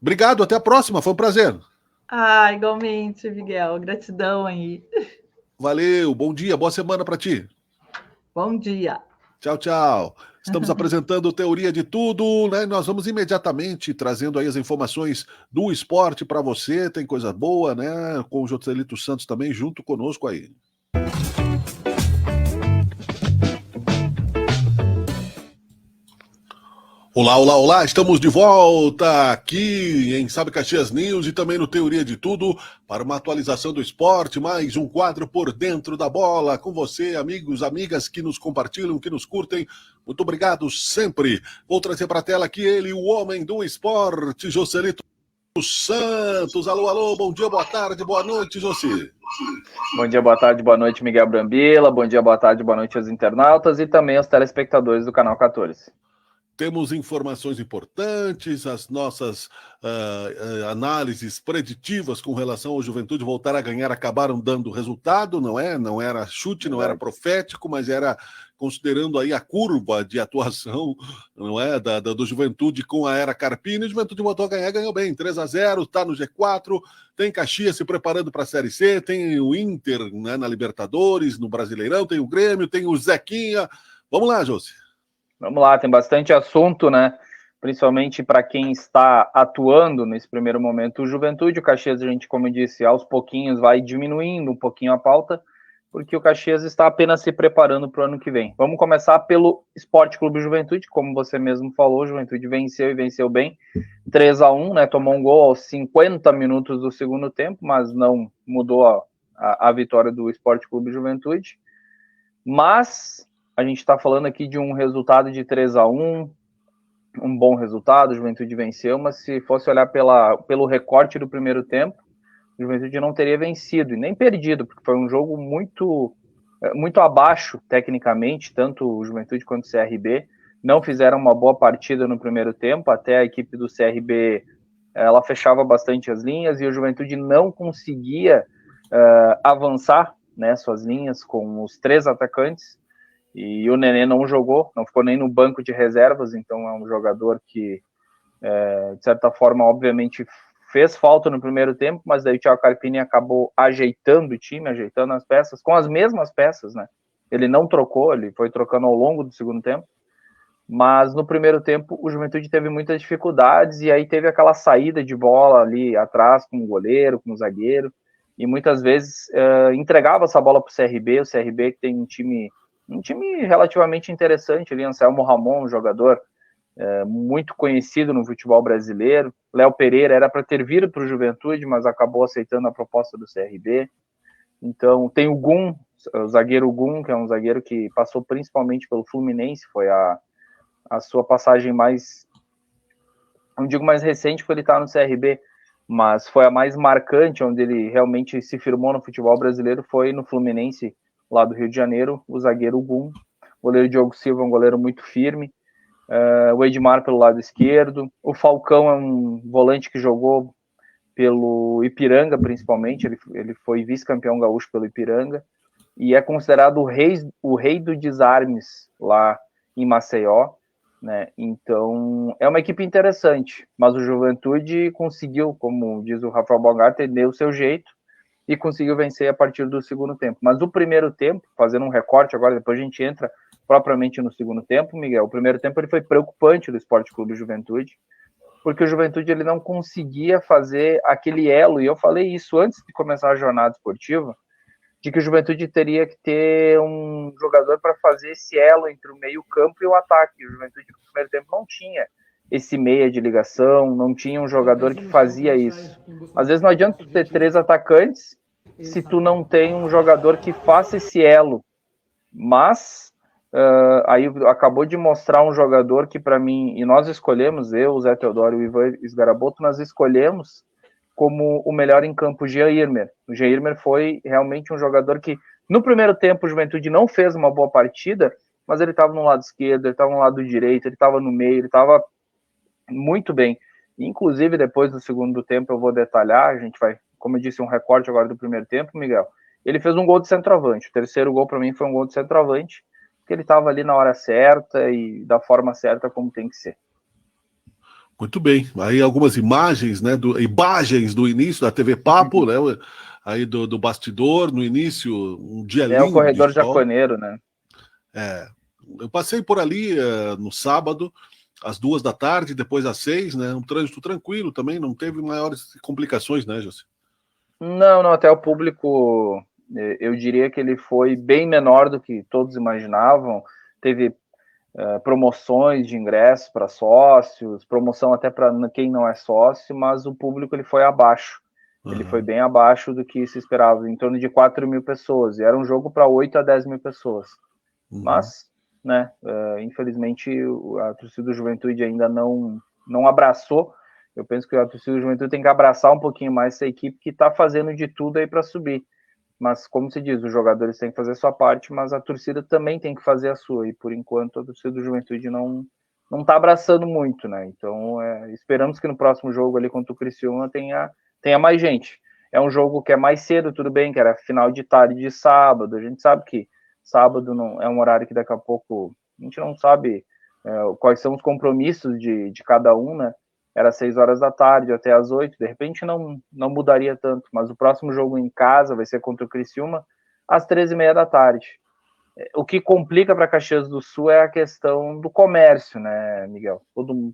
Obrigado, até a próxima, foi um prazer. Igualmente, Miguel, gratidão aí. Valeu, bom dia, boa semana para ti. Bom dia. Tchau, tchau. Estamos apresentando Teoria de Tudo, né? Nós vamos imediatamente trazendo aí as informações do esporte para você. Tem coisa boa, né? Com o Joselito Santos também junto conosco aí. Olá, olá, olá, estamos de volta aqui em Sabe Caxias News e também no Teoria de Tudo para uma atualização do esporte, mais um quadro por dentro da bola com você, amigos, amigas que nos compartilham, que nos curtem. Muito obrigado sempre. Vou trazer para a tela aqui ele, o homem do esporte, Joselito Santos. Alô, alô, bom dia, boa tarde, boa noite, José. Bom dia, boa tarde, boa noite, Miguel Brambila. Bom dia, boa tarde, boa noite aos internautas e também aos telespectadores do Canal 14. Temos informações importantes, as nossas análises preditivas com relação ao Juventude voltar a ganhar acabaram dando resultado, não é? Não era chute, não era profético, mas era considerando aí a curva de atuação, não é, do Juventude com a era Carpini, o Juventude voltou a ganhar, ganhou bem, 3-0, está no G4, tem Caxias se preparando para a Série C, tem o Inter, né, na Libertadores, no Brasileirão, tem o Grêmio, tem o Zequinha. Vamos lá, Josi. Vamos lá, tem bastante assunto, né? Principalmente para quem está atuando nesse primeiro momento. O Juventude, o Caxias, a gente, como eu disse, aos pouquinhos vai diminuindo um pouquinho a pauta, porque o Caxias está apenas se preparando para o ano que vem. Vamos começar pelo Sport Clube Juventude, como você mesmo falou, o Juventude venceu e venceu bem, 3-1, né? Tomou um gol aos 50 minutos do segundo tempo, mas não mudou a vitória do Sport Clube Juventude. Mas a gente está falando aqui de um resultado de 3-1, um bom resultado, o Juventude venceu, mas se fosse olhar pelo recorte do primeiro tempo, o Juventude não teria vencido e nem perdido, porque foi um jogo muito abaixo tecnicamente, tanto o Juventude quanto o CRB não fizeram uma boa partida no primeiro tempo, até a equipe do CRB ela fechava bastante as linhas e o Juventude não conseguia avançar, né, suas linhas com os 3 atacantes. E o Nenê não jogou, não ficou nem no banco de reservas, então é um jogador que, de certa forma, obviamente, fez falta no primeiro tempo, mas daí o Thiago Carpini acabou ajeitando o time, ajeitando as peças, com as mesmas peças, né? Ele não trocou, ele foi trocando ao longo do segundo tempo, mas no primeiro tempo o Juventude teve muitas dificuldades, e aí teve aquela saída de bola ali atrás com o goleiro, com o zagueiro, e muitas vezes entregava essa bola para o CRB que tem um time relativamente interessante ali, Anselmo Ramon, um jogador muito conhecido no futebol brasileiro. Léo Pereira era para ter vindo para o Juventude, mas acabou aceitando a proposta do CRB. Então tem o Gum, o zagueiro Gum, que é um zagueiro que passou principalmente pelo Fluminense, foi a sua passagem mais, não digo mais recente, porque ele está no CRB, mas foi a mais marcante, onde ele realmente se firmou no futebol brasileiro, foi no Fluminense, lá do Rio de Janeiro, o zagueiro Gum, o goleiro Diogo Silva, um goleiro muito firme, o Edmar pelo lado esquerdo, o Falcão é um volante que jogou pelo Ipiranga, principalmente, ele foi vice-campeão gaúcho pelo Ipiranga, e é considerado o rei do desarmes lá em Maceió, né? Então é uma equipe interessante, mas o Juventude conseguiu, como diz o Rafael Baumgartner, deu o seu jeito, e conseguiu vencer a partir do segundo tempo. Mas o primeiro tempo, fazendo um recorte agora, depois a gente entra propriamente no segundo tempo, Miguel, o primeiro tempo ele foi preocupante do Sport Clube Juventude, porque o Juventude ele não conseguia fazer aquele elo, e eu falei isso antes de começar a jornada esportiva, de que o Juventude teria que ter um jogador para fazer esse elo entre o meio-campo e o ataque. O Juventude no primeiro tempo não tinha esse meia de ligação, não tinha um jogador que fazia isso. Às vezes não adianta ter 3 atacantes se tu não tem um jogador que faça esse elo. Mas aí acabou de mostrar um jogador que para mim, e nós escolhemos, eu, o Zé Teodoro e o Ivan Esgaraboto, nós escolhemos como o melhor em campo o Jean Irmer. O Jean Irmer foi realmente um jogador que no primeiro tempo o Juventude não fez uma boa partida, mas ele estava no lado esquerdo, ele estava no lado direito, ele estava no meio, ele estava muito bem. Inclusive, depois do segundo tempo, eu vou detalhar, a gente vai, como eu disse, um recorte agora do primeiro tempo, Miguel. Ele fez um gol de centroavante. O terceiro gol, para mim, foi um gol de centroavante, porque ele estava ali na hora certa e da forma certa como tem que ser. Muito bem. Aí algumas imagens, né, imagens do início da TV Papo, né, aí do bastidor, no início, um dia lindo. É o corredor jaconeiro, né? Eu passei por ali no sábado, às 14h, depois às 6h, né, um trânsito tranquilo também, não teve maiores complicações, né, José? Não, até o público, eu diria que ele foi bem menor do que todos imaginavam. Teve promoções de ingressos para sócios, promoção até para quem não é sócio, mas o público ele foi abaixo. Ele foi bem abaixo do que se esperava, em torno de 4 mil pessoas, e era um jogo para 8 a 10 mil pessoas. Mas, né, infelizmente, a torcida do Juventude ainda não abraçou. Eu penso que a torcida do Juventude tem que abraçar um pouquinho mais essa equipe que está fazendo de tudo aí para subir. Mas, como se diz, os jogadores têm que fazer a sua parte, mas a torcida também tem que fazer a sua. E, por enquanto, a torcida do Juventude não está abraçando muito, né? Então, esperamos que no próximo jogo ali contra o Criciúma tenha mais gente. É um jogo que é mais cedo, tudo bem, que era final de tarde de sábado. A gente sabe que Sábado não é um horário que daqui a pouco a gente não sabe quais são os compromissos de cada um, né? Era 6 horas da tarde até às 8, de repente não mudaria tanto, mas o próximo jogo em casa vai ser contra o Criciúma às 13h30 da tarde. O que complica para Caxias do Sul é a questão do comércio, né, Miguel?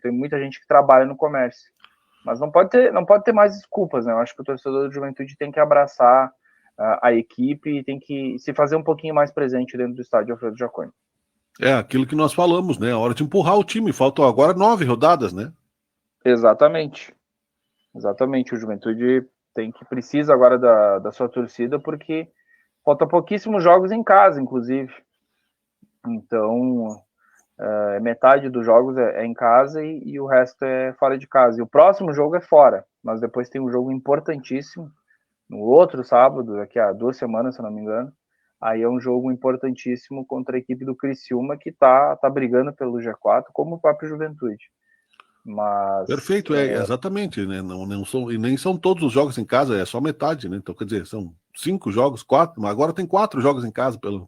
Tem muita gente que trabalha no comércio, mas não pode ter mais desculpas, né? Eu acho que o torcedor do Juventude tem que abraçar a equipe e tem que se fazer um pouquinho mais presente dentro do estádio Alfredo Jaconi. É aquilo que nós falamos, né? A hora de empurrar o time. Faltam agora 9 rodadas, né? Exatamente. O Juventude precisa agora da sua torcida, porque falta pouquíssimos jogos em casa, inclusive. Então, metade dos jogos é em casa e o resto é fora de casa. E o próximo jogo é fora, mas depois tem um jogo importantíssimo no outro sábado, daqui a 2 semanas, se não me engano. Aí é um jogo importantíssimo contra a equipe do Criciúma, que tá brigando pelo G4, como o próprio Juventude. Mas, perfeito, exatamente, né? Não são, e nem são todos os jogos em casa, é só metade, né? Então, quer dizer, são 5 jogos, 4, mas agora tem 4 jogos em casa pelo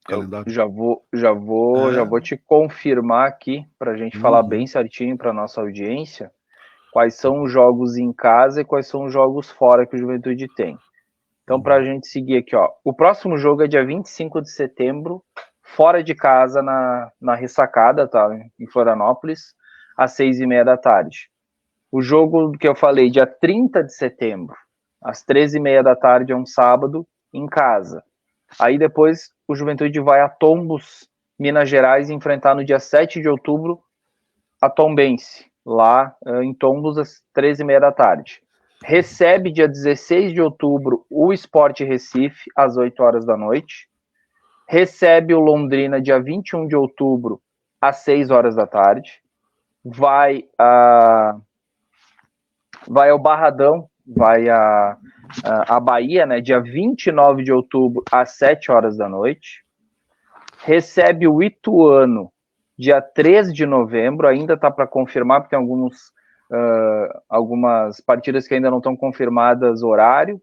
calendário. Já vou te confirmar aqui, para a gente falar bem certinho para nossa audiência, quais são os jogos em casa e quais são os jogos fora que o Juventude tem. Então, para a gente seguir aqui, ó, o próximo jogo é dia 25 de setembro, fora de casa, na Ressacada, tá? Em Florianópolis, às 6h30 da tarde. O jogo que eu falei, dia 30 de setembro, às 13h30 da tarde, é um sábado, em casa. Aí depois o Juventude vai a Tombos, Minas Gerais, enfrentar no dia 7 de outubro a Tombense, lá em Tombos, às 13h30 da tarde. Recebe dia 16 de outubro o Sport Recife, às 8 horas da noite. Recebe o Londrina dia 21 de outubro, às 6 horas da tarde. Vai ao Barradão, vai a Bahia, né, dia 29 de outubro, às 7 horas da noite. Recebe o Ituano, dia 3 de novembro, ainda está para confirmar, porque tem algumas partidas que ainda não estão confirmadas horário.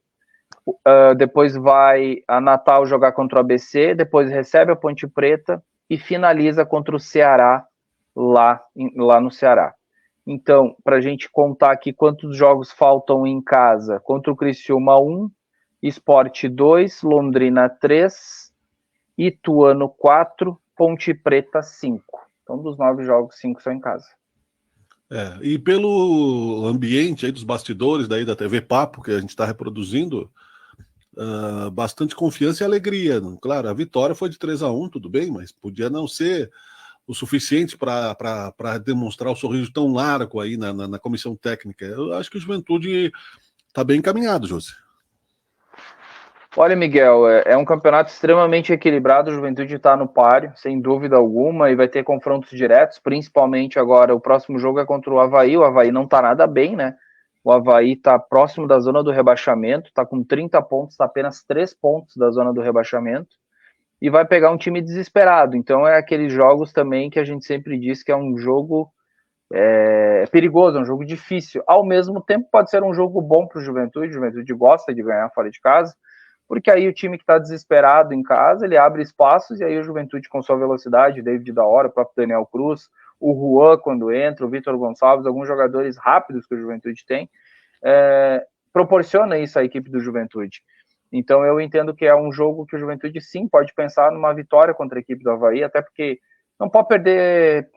Depois vai a Natal jogar contra o ABC, depois recebe a Ponte Preta e finaliza contra o Ceará, lá no Ceará. Então, para a gente contar aqui quantos jogos faltam em casa: contra o Criciúma 1, Sport 2, Londrina 3, Ituano 4, Ponte Preta 5. Então, dos 9 jogos, 5 são em casa. E pelo ambiente aí dos bastidores daí da TV Papo, que a gente está reproduzindo, bastante confiança e alegria. Claro, a vitória foi de 3-1, tudo bem, mas podia não ser o suficiente para demonstrar o sorriso tão largo aí na comissão técnica. Eu acho que o Juventude está bem encaminhado, José. Olha, Miguel, é um campeonato extremamente equilibrado. O Juventude está no páreo, sem dúvida alguma, e vai ter confrontos diretos, principalmente agora. O próximo jogo é contra o Avaí. O Avaí não está nada bem, né? O Avaí está próximo da zona do rebaixamento, está com 30 pontos, está apenas 3 pontos da zona do rebaixamento, e vai pegar um time desesperado. Então é aqueles jogos também que a gente sempre diz que é um jogo perigoso, é um jogo difícil. Ao mesmo tempo pode ser um jogo bom para o Juventude. O Juventude gosta de ganhar fora de casa, porque aí o time que está desesperado em casa, ele abre espaços, e aí o Juventude, com sua velocidade, David da Hora, o próprio Daniel Cruz, o Juan quando entra, o Vitor Gonçalves, alguns jogadores rápidos que o Juventude tem, proporciona isso à equipe do Juventude. Então eu entendo que é um jogo que o Juventude sim pode pensar numa vitória contra a equipe do Avaí, até porque não pode perder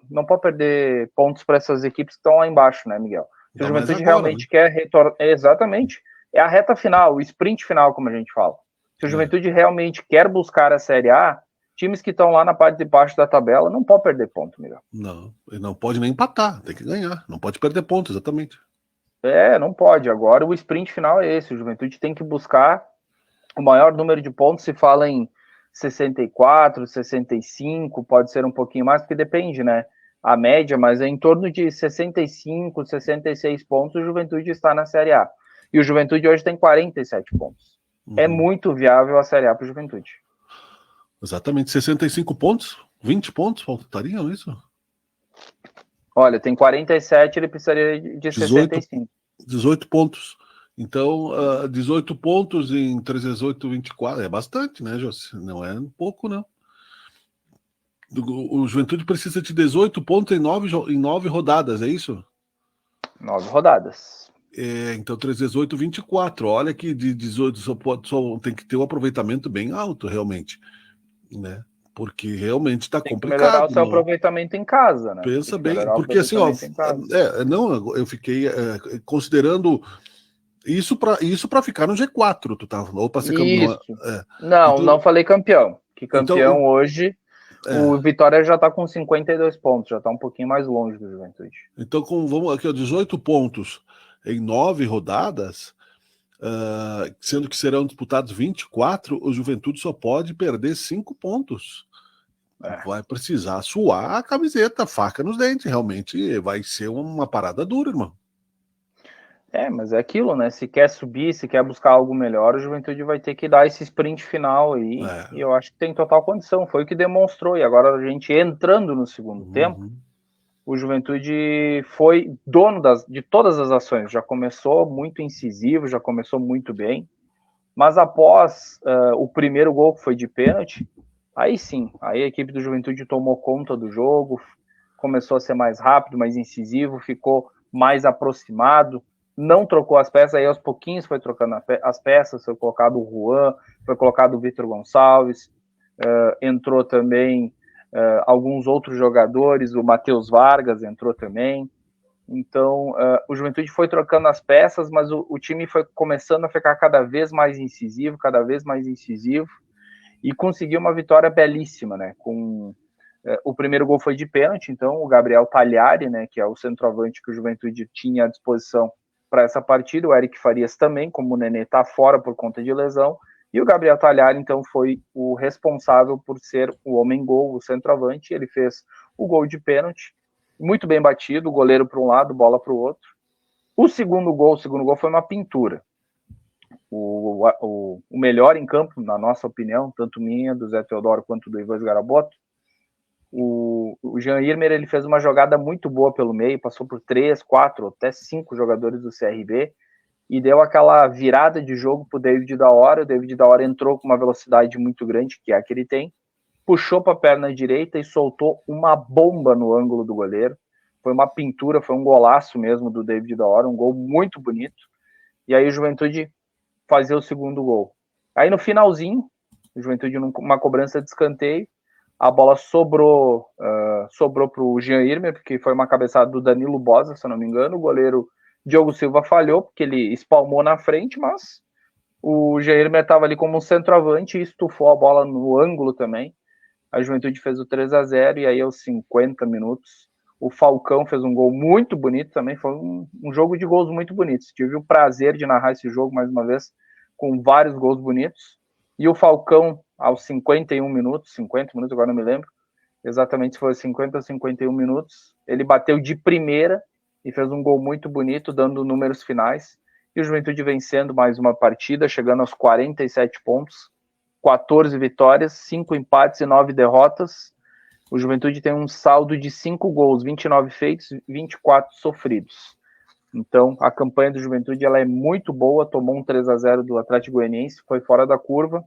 pontos para essas equipes que estão lá embaixo, né, Miguel? Se o Juventude realmente quer retornar, exatamente, é a reta final, o sprint final, como a gente fala. Se o Juventude realmente quer buscar a Série A, times que estão lá na parte de baixo da tabela não pode perder ponto, Miguel. Não pode nem empatar, tem que ganhar, não pode perder ponto, exatamente. Não pode. Agora o sprint final é esse, o Juventude tem que buscar o maior número de pontos. Se fala em 64, 65, pode ser um pouquinho mais, porque depende, né? A média, mas é em torno de 65, 66 pontos, o Juventude está na Série A. E o Juventude hoje tem 47 pontos. É muito viável a Série A para o Juventude. Exatamente, 65 pontos? 20 pontos faltariam isso? Olha, tem 47, ele precisaria de 65. 18 pontos. Então, 18 pontos em 3 vezes 8, 24. É bastante, né, José? Não é pouco, não. O Juventude precisa de 18 pontos em 9 rodadas, é isso? 9 rodadas. Então, 3 vezes 8, 24. Olha que de 18 só tem que ter um aproveitamento bem alto, realmente. Né? Porque realmente está complicado. Melhorar o seu aproveitamento em casa, né? Pensa bem, porque assim, ó, não, eu fiquei considerando isso para ficar no G4, tu tava, ou para ser campeão. Não, então, não falei campeão. Que campeão então, hoje, o Vitória já está com 52 pontos, já está um pouquinho mais longe do Juventude. Então, vamos aqui, ó, 18 pontos em 9 rodadas, sendo que serão disputados 24, o Juventude só pode perder 5 pontos. Vai precisar suar a camiseta, faca nos dentes, realmente vai ser uma parada dura, irmão. Mas é aquilo, né? Se quer subir, se quer buscar algo melhor, o Juventude vai ter que dar esse sprint final aí, e eu acho que tem total condição, foi o que demonstrou, e agora a gente entrando no segundo tempo, o Juventude foi dono de todas as ações, já começou muito incisivo, já começou muito bem, mas após o primeiro gol, que foi de pênalti, aí sim, aí a equipe do Juventude tomou conta do jogo, começou a ser mais rápido, mais incisivo, ficou mais aproximado, não trocou as peças, aí aos pouquinhos foi trocando as peças, foi colocado o Juan, foi colocado o Vitor Gonçalves, entrou também alguns outros jogadores, o Matheus Vargas entrou também, então o Juventude foi trocando as peças, mas o time foi começando a ficar cada vez mais incisivo, e conseguiu uma vitória belíssima, né, o primeiro gol foi de pênalti, então o Gabriel Talhari, né, que é o centroavante que o Juventude tinha à disposição para essa partida, o Eric Farias também, como o Nenê está fora por conta de lesão, e o Gabriel Talhari, então, foi o responsável por ser o homem-gol, o centroavante, ele fez o gol de pênalti, muito bem batido, o goleiro para um lado, bola para o outro. O segundo gol foi uma pintura. O melhor em campo, na nossa opinião, tanto minha, do Zé Teodoro, quanto do Ivan Sgaraboto, o Jean Irmer, ele fez uma jogada muito boa pelo meio, passou por 3, 4, até 5 jogadores do CRB e deu aquela virada de jogo pro David da Hora. O David da Hora entrou com uma velocidade muito grande, que é a que ele tem, puxou para a perna direita e soltou uma bomba no ângulo do goleiro. Foi uma pintura, foi um golaço mesmo do David da Hora, um gol muito bonito. E aí o Juventude fazia o segundo gol. Aí no finalzinho, o Juventude numa cobrança de escanteio, a bola sobrou para o Jean Irmer, porque foi uma cabeçada do Danilo Bosa, se eu não me engano. O goleiro Diogo Silva falhou, porque ele espalmou na frente, mas o Jean Irmer estava ali como um centroavante e estufou a bola no ângulo também. A Juventude fez o 3-0 e aí aos 50 minutos o Falcão fez um gol muito bonito também. Foi um jogo de gols muito bonitos. Tive o prazer de narrar esse jogo mais uma vez, com vários gols bonitos. E o Falcão, aos 50 minutos, agora não me lembro exatamente se foi 50 ou 51 minutos, ele bateu de primeira e fez um gol muito bonito, dando números finais, e o Juventude vencendo mais uma partida, chegando aos 47 pontos, 14 vitórias, 5 empates e 9 derrotas. O Juventude tem um saldo de 5 gols, 29 feitos, 24 sofridos. Então, a campanha do Juventude ela é muito boa, tomou um 3-0 do Atlético Goianiense, foi fora da curva.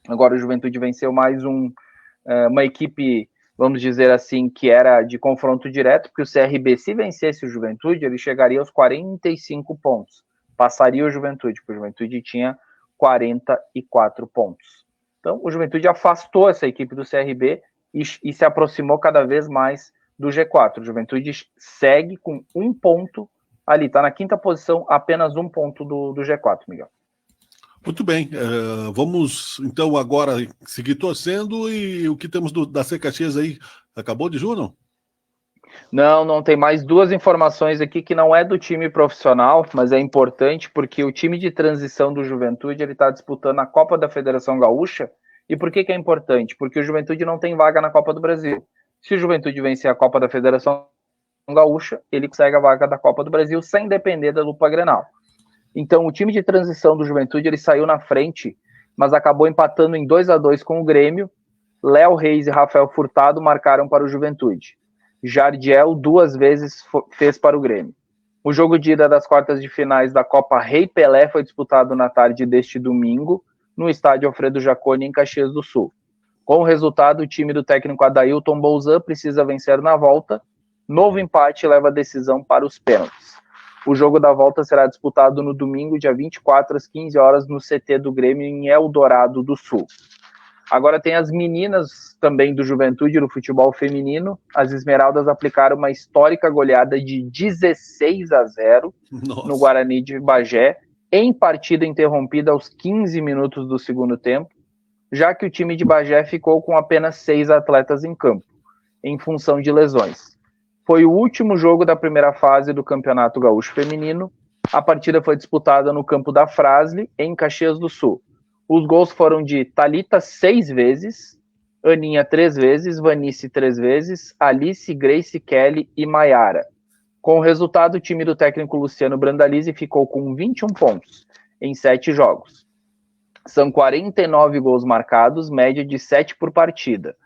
Agora o Juventude venceu mais uma equipe, vamos dizer assim, que era de confronto direto, porque o CRB, se vencesse o Juventude, ele chegaria aos 45 pontos. Passaria o Juventude, porque o Juventude tinha 44 pontos. Então, o Juventude afastou essa equipe do CRB e se aproximou cada vez mais do G4. O Juventude segue com 1 ponto ali, está na 5ª posição, apenas 1 ponto do G4, Miguel. Muito bem, vamos então agora seguir torcendo. E o que temos da C Caxias aí? Acabou de Juno? Não tem mais 2 informações aqui que não é do time profissional, mas é importante porque o time de transição do Juventude ele está disputando a Copa da Federação Gaúcha. E por que é importante? Porque o Juventude não tem vaga na Copa do Brasil. Se o Juventude vencer a Copa da Federação Gaúcha, ele consegue a vaga da Copa do Brasil sem depender da dupla Grenal. Então, o time de transição do Juventude, ele saiu na frente, mas acabou empatando em 2-2 com o Grêmio. Léo Reis e Rafael Furtado marcaram para o Juventude. Jardiel 2 vezes fez para o Grêmio. O jogo de ida das quartas de finais da Copa Rei Pelé foi disputado na tarde deste domingo, no estádio Alfredo Jaconi, em Caxias do Sul. Com o resultado, o time do técnico Adailton Bolzan precisa vencer na volta. Novo empate leva a decisão para os pênaltis. O jogo da volta será disputado no domingo, dia 24, às 15 horas, no CT do Grêmio, em Eldorado do Sul. Agora tem as meninas também do Juventude no futebol feminino. As Esmeraldas aplicaram uma histórica goleada de 16-0 no Guarani de Bagé, em partida interrompida aos 15 minutos do segundo tempo, já que o time de Bagé ficou com apenas 6 atletas em campo, em função de lesões. Foi o último jogo da primeira fase do Campeonato Gaúcho Feminino. A partida foi disputada no campo da Frasle, em Caxias do Sul. Os gols foram de Thalita 6 vezes, Aninha 3 vezes, Vanice 3 vezes, Alice, Grace, Kelly e Maiara. Com o resultado, o time do técnico Luciano Brandalize ficou com 21 pontos em 7 jogos. São 49 gols marcados, média de 7 por partida.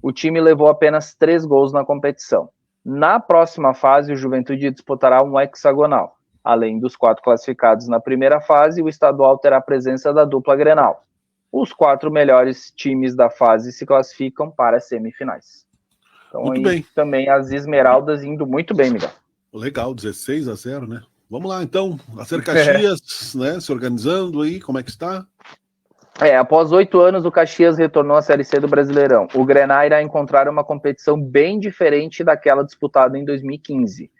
O time levou apenas 3 gols na competição. Na próxima fase, o Juventude disputará um hexagonal. Além dos 4 classificados na primeira fase, o estadual terá a presença da dupla Grenal. Os 4 melhores times da fase se classificam para as semifinais. Então, muito aí bem. Também as Esmeraldas indo muito bem, Miguel. Legal, 16-0, né? Vamos lá, então. A Ser Caxias, né? Se organizando aí, como é que está? Após 8 anos, o Caxias retornou à Série C do Brasileirão. O Grená irá encontrar uma competição bem diferente daquela disputada em 2015.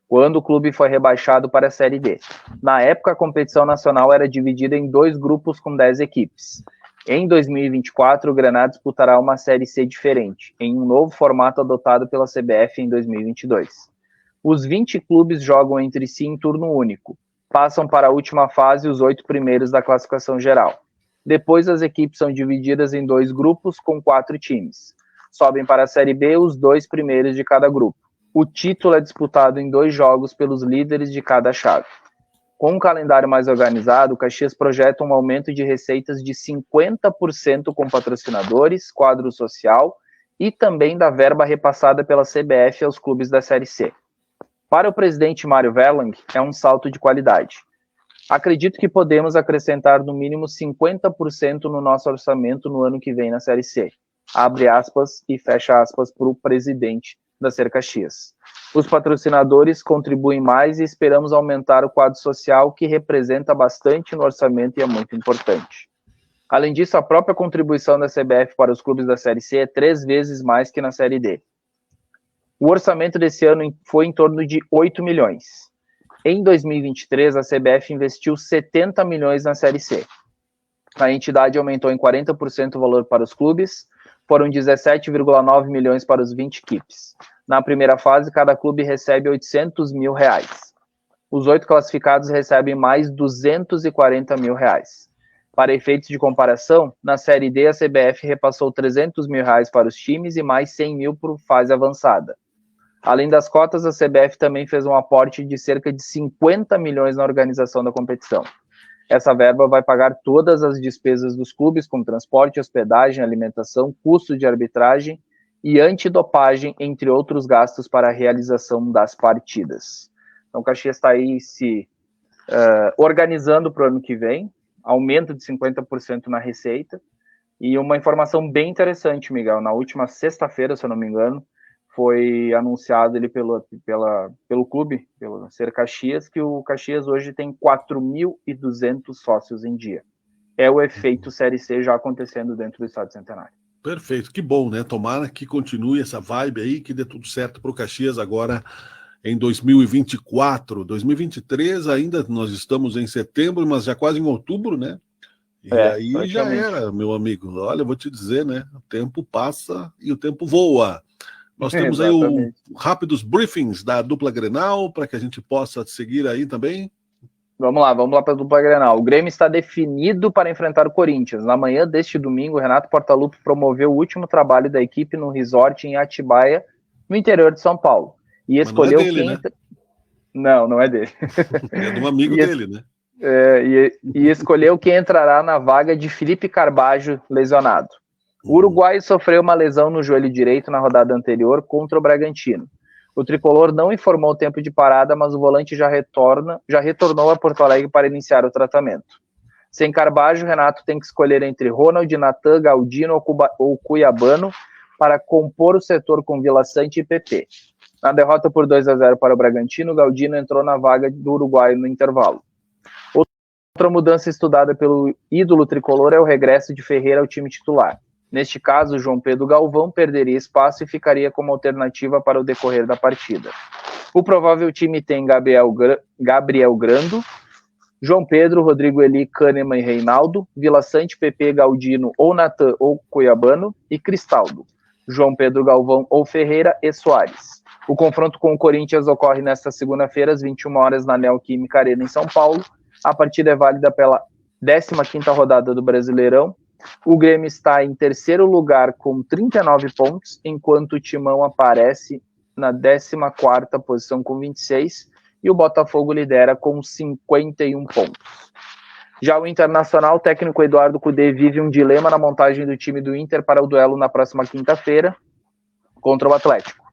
Quando o clube foi rebaixado para a Série D. Na época, a competição nacional era dividida em 2 grupos com 10 equipes. Em 2024, o Grená disputará uma Série C diferente, em um novo formato adotado pela CBF em 2022. Os 20 clubes jogam entre si em turno único. Passam para a última fase os 8 primeiros da classificação geral. Depois, as equipes são divididas em 2 grupos com 4 times. Sobem para a Série B os 2 primeiros de cada grupo. O título é disputado em 2 jogos pelos líderes de cada chave. Com um calendário mais organizado, o Caxias projeta um aumento de receitas de 50% com patrocinadores, quadro social e também da verba repassada pela CBF aos clubes da Série C. Para o presidente Mário Verlang, é um salto de qualidade. Acredito que podemos acrescentar no mínimo 50% no nosso orçamento no ano que vem na Série C. Abre aspas e fecha aspas para o presidente da Ser Caxias. Os patrocinadores contribuem mais e esperamos aumentar o quadro social, que representa bastante no orçamento e é muito importante. Além disso, a própria contribuição da CBF para os clubes da Série C é 3 vezes mais que na Série D. O orçamento desse ano foi em torno de 8 milhões. Em 2023, a CBF investiu 70 milhões na Série C. A entidade aumentou em 40% o valor para os clubes, foram 17,9 milhões para os 20 equipes. Na primeira fase, cada clube recebe R$800 mil. Os 8 classificados recebem mais R$240 mil. Para efeitos de comparação, na Série D, a CBF repassou R$300 mil para os times e mais 100 mil por fase avançada. Além das cotas, a CBF também fez um aporte de cerca de 50 milhões na organização da competição. Essa verba vai pagar todas as despesas dos clubes, como transporte, hospedagem, alimentação, custo de arbitragem e antidopagem, entre outros gastos para a realização das partidas. Então, o Caxias está aí se organizando para o ano que vem, aumento de 50% na receita, e uma informação bem interessante, Miguel, na última sexta-feira, se eu não me engano, foi anunciado ele pelo clube, pelo Ser Caxias, que o Caxias hoje tem 4.200 sócios em dia. É o efeito Série C já acontecendo dentro do Estado Centenário. Perfeito, que bom, né? Tomara que continue essa vibe aí, que dê tudo certo para o Caxias agora em 2024. 2023 ainda nós estamos em setembro, mas já quase em outubro, né? E aí já era, meu amigo. Olha, eu vou te dizer, né? O tempo passa e o tempo voa. Nós temos aí rápidos briefings da dupla Grenal, para que a gente possa seguir aí também. Vamos lá para a dupla Grenal. O Grêmio está definido para enfrentar o Corinthians. Na manhã deste domingo, o Renato Portaluppi promoveu o último trabalho da equipe no resort em Atibaia, no interior de São Paulo. E escolheu né? Não é dele. É de um amigo dele, né? E escolheu quem entrará na vaga de Felipe Carbajo, lesionado. O uruguaio sofreu uma lesão no joelho direito na rodada anterior contra o Bragantino. O tricolor não informou o tempo de parada, mas o volante já retornou a Porto Alegre para iniciar o tratamento. Sem Carbajo, Renato tem que escolher entre Ronald, Natan, Galdino ou Cuiabano para compor o setor com Vila Sante e PP. Na derrota por 2-0 para o Bragantino, Galdino entrou na vaga do uruguaio no intervalo. Outra mudança estudada pelo ídolo tricolor é o regresso de Ferreira ao time titular. Neste caso, João Pedro Galvão perderia espaço e ficaria como alternativa para o decorrer da partida. O provável time tem Gabriel Grando, João Pedro, Rodrigo Eli, Kahneman e Reinaldo, Vila Sante, PP, Galdino ou Natan ou Cuiabano e Cristaldo, João Pedro Galvão ou Ferreira e Soares. O confronto com o Corinthians ocorre nesta segunda-feira, às 21 horas, na Neoquímica Arena, em São Paulo. A partida é válida pela 15ª rodada do Brasileirão. O Grêmio está em terceiro lugar com 39 pontos, enquanto o Timão aparece na 14ª posição com 26 e o Botafogo lidera com 51 pontos. Já o Internacional, o técnico Eduardo Cudê vive um dilema na montagem do time do Inter para o duelo na próxima quinta-feira contra o Atlético.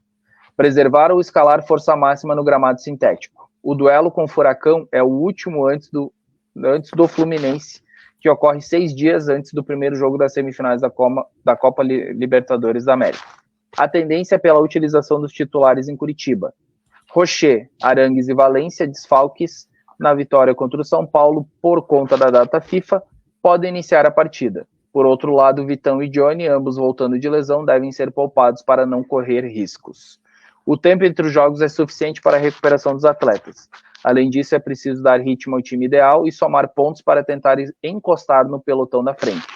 Preservar ou escalar força máxima no gramado sintético. O duelo com o Furacão é o último antes do Fluminense, que ocorre 6 dias antes do primeiro jogo das semifinais da Copa Libertadores da América. A tendência é pela utilização dos titulares em Curitiba. Rocher, Arangues e Valência, desfalques na vitória contra o São Paulo por conta da data FIFA, podem iniciar a partida. Por outro lado, Vitão e Johnny, ambos voltando de lesão, devem ser poupados para não correr riscos. O tempo entre os jogos é suficiente para a recuperação dos atletas. Além disso, é preciso dar ritmo ao time ideal e somar pontos para tentar encostar no pelotão da frente.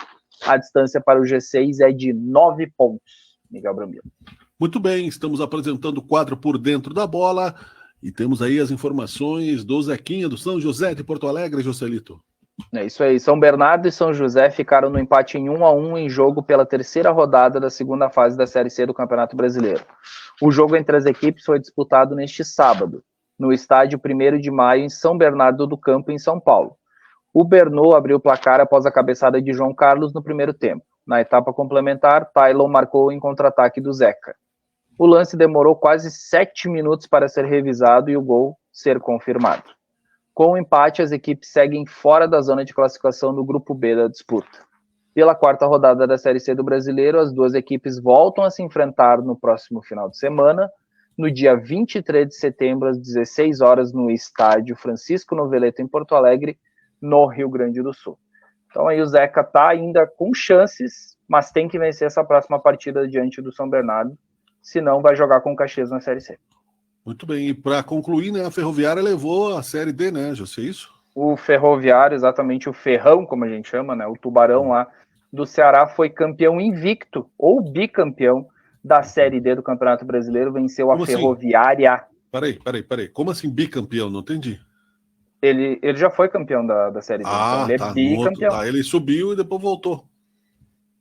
A distância para o G6 é de 9 pontos, Miguel Brambila. Muito bem, estamos apresentando o quadro Por Dentro da Bola e temos aí as informações do Zequinha, do São José de Porto Alegre, Joselito. É isso aí, São Bernardo e São José ficaram no empate em 1-1 em jogo pela terceira rodada da segunda fase da Série C do Campeonato Brasileiro. O jogo entre as equipes foi disputado neste sábado, no estádio 1º de Maio, em São Bernardo do Campo, em São Paulo. O Bernô abriu o placar após a cabeçada de João Carlos no primeiro tempo. Na etapa complementar, Tylon marcou em contra-ataque do Zeca. O lance demorou quase 7 minutos para ser revisado e o gol ser confirmado. Com o empate, as equipes seguem fora da zona de classificação do Grupo B da disputa. Pela quarta rodada da Série C do Brasileiro, as duas equipes voltam a se enfrentar no próximo final de semana, no dia 23 de setembro, às 16 horas, no estádio Francisco Noveleto, em Porto Alegre, no Rio Grande do Sul. Então aí o Zeca está ainda com chances, mas tem que vencer essa próxima partida diante do São Bernardo, senão vai jogar com o Caxias na Série C. Muito bem, e para concluir, né, a Ferroviária levou a Série D, né, José, isso? O Ferroviário, exatamente o Ferrão, como a gente chama, né, o Tubarão lá do Ceará, foi campeão invicto, ou bicampeão, da Série D do Campeonato Brasileiro, venceu a Ferroviária. Peraí. Como assim bicampeão? Não entendi. Ele já foi campeão da Série D. Então ele é bicampeão. Ele subiu e depois voltou.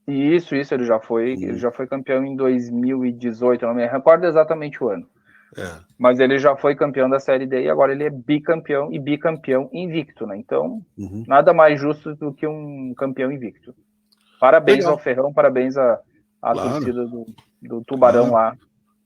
Isso, ele já foi campeão em 2018, não me recordo exatamente o ano. Mas ele já foi campeão da Série D e agora ele é bicampeão e bicampeão invicto, né? Então, nada mais justo do que um campeão invicto. Parabéns ao Ferrão, parabéns à torcida do Tubarão lá.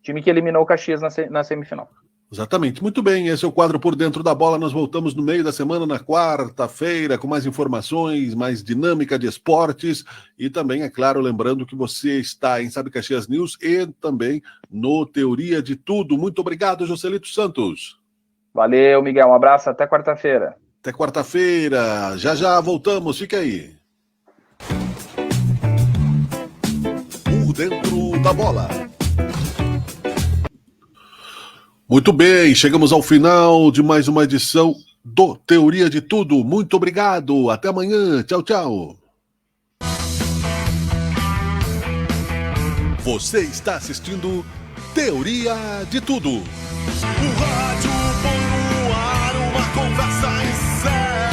Time que eliminou o Caxias na semifinal. Exatamente. Muito bem, esse é o quadro Por Dentro da Bola. Nós voltamos no meio da semana, na quarta-feira, com mais informações, mais dinâmica de esportes e também, é claro, lembrando que você está em Sabe Caxias News e também no Teoria de Tudo. Muito obrigado, Joselito Santos. Valeu, Miguel. Um abraço. Até quarta-feira. Até quarta-feira. Já voltamos. Fica aí. Por Dentro da Bola. Muito bem, chegamos ao final de mais uma edição do Teoria de Tudo. Muito obrigado, até amanhã, tchau. Você está assistindo Teoria de Tudo. O rádio põe no ar uma conversa em sério.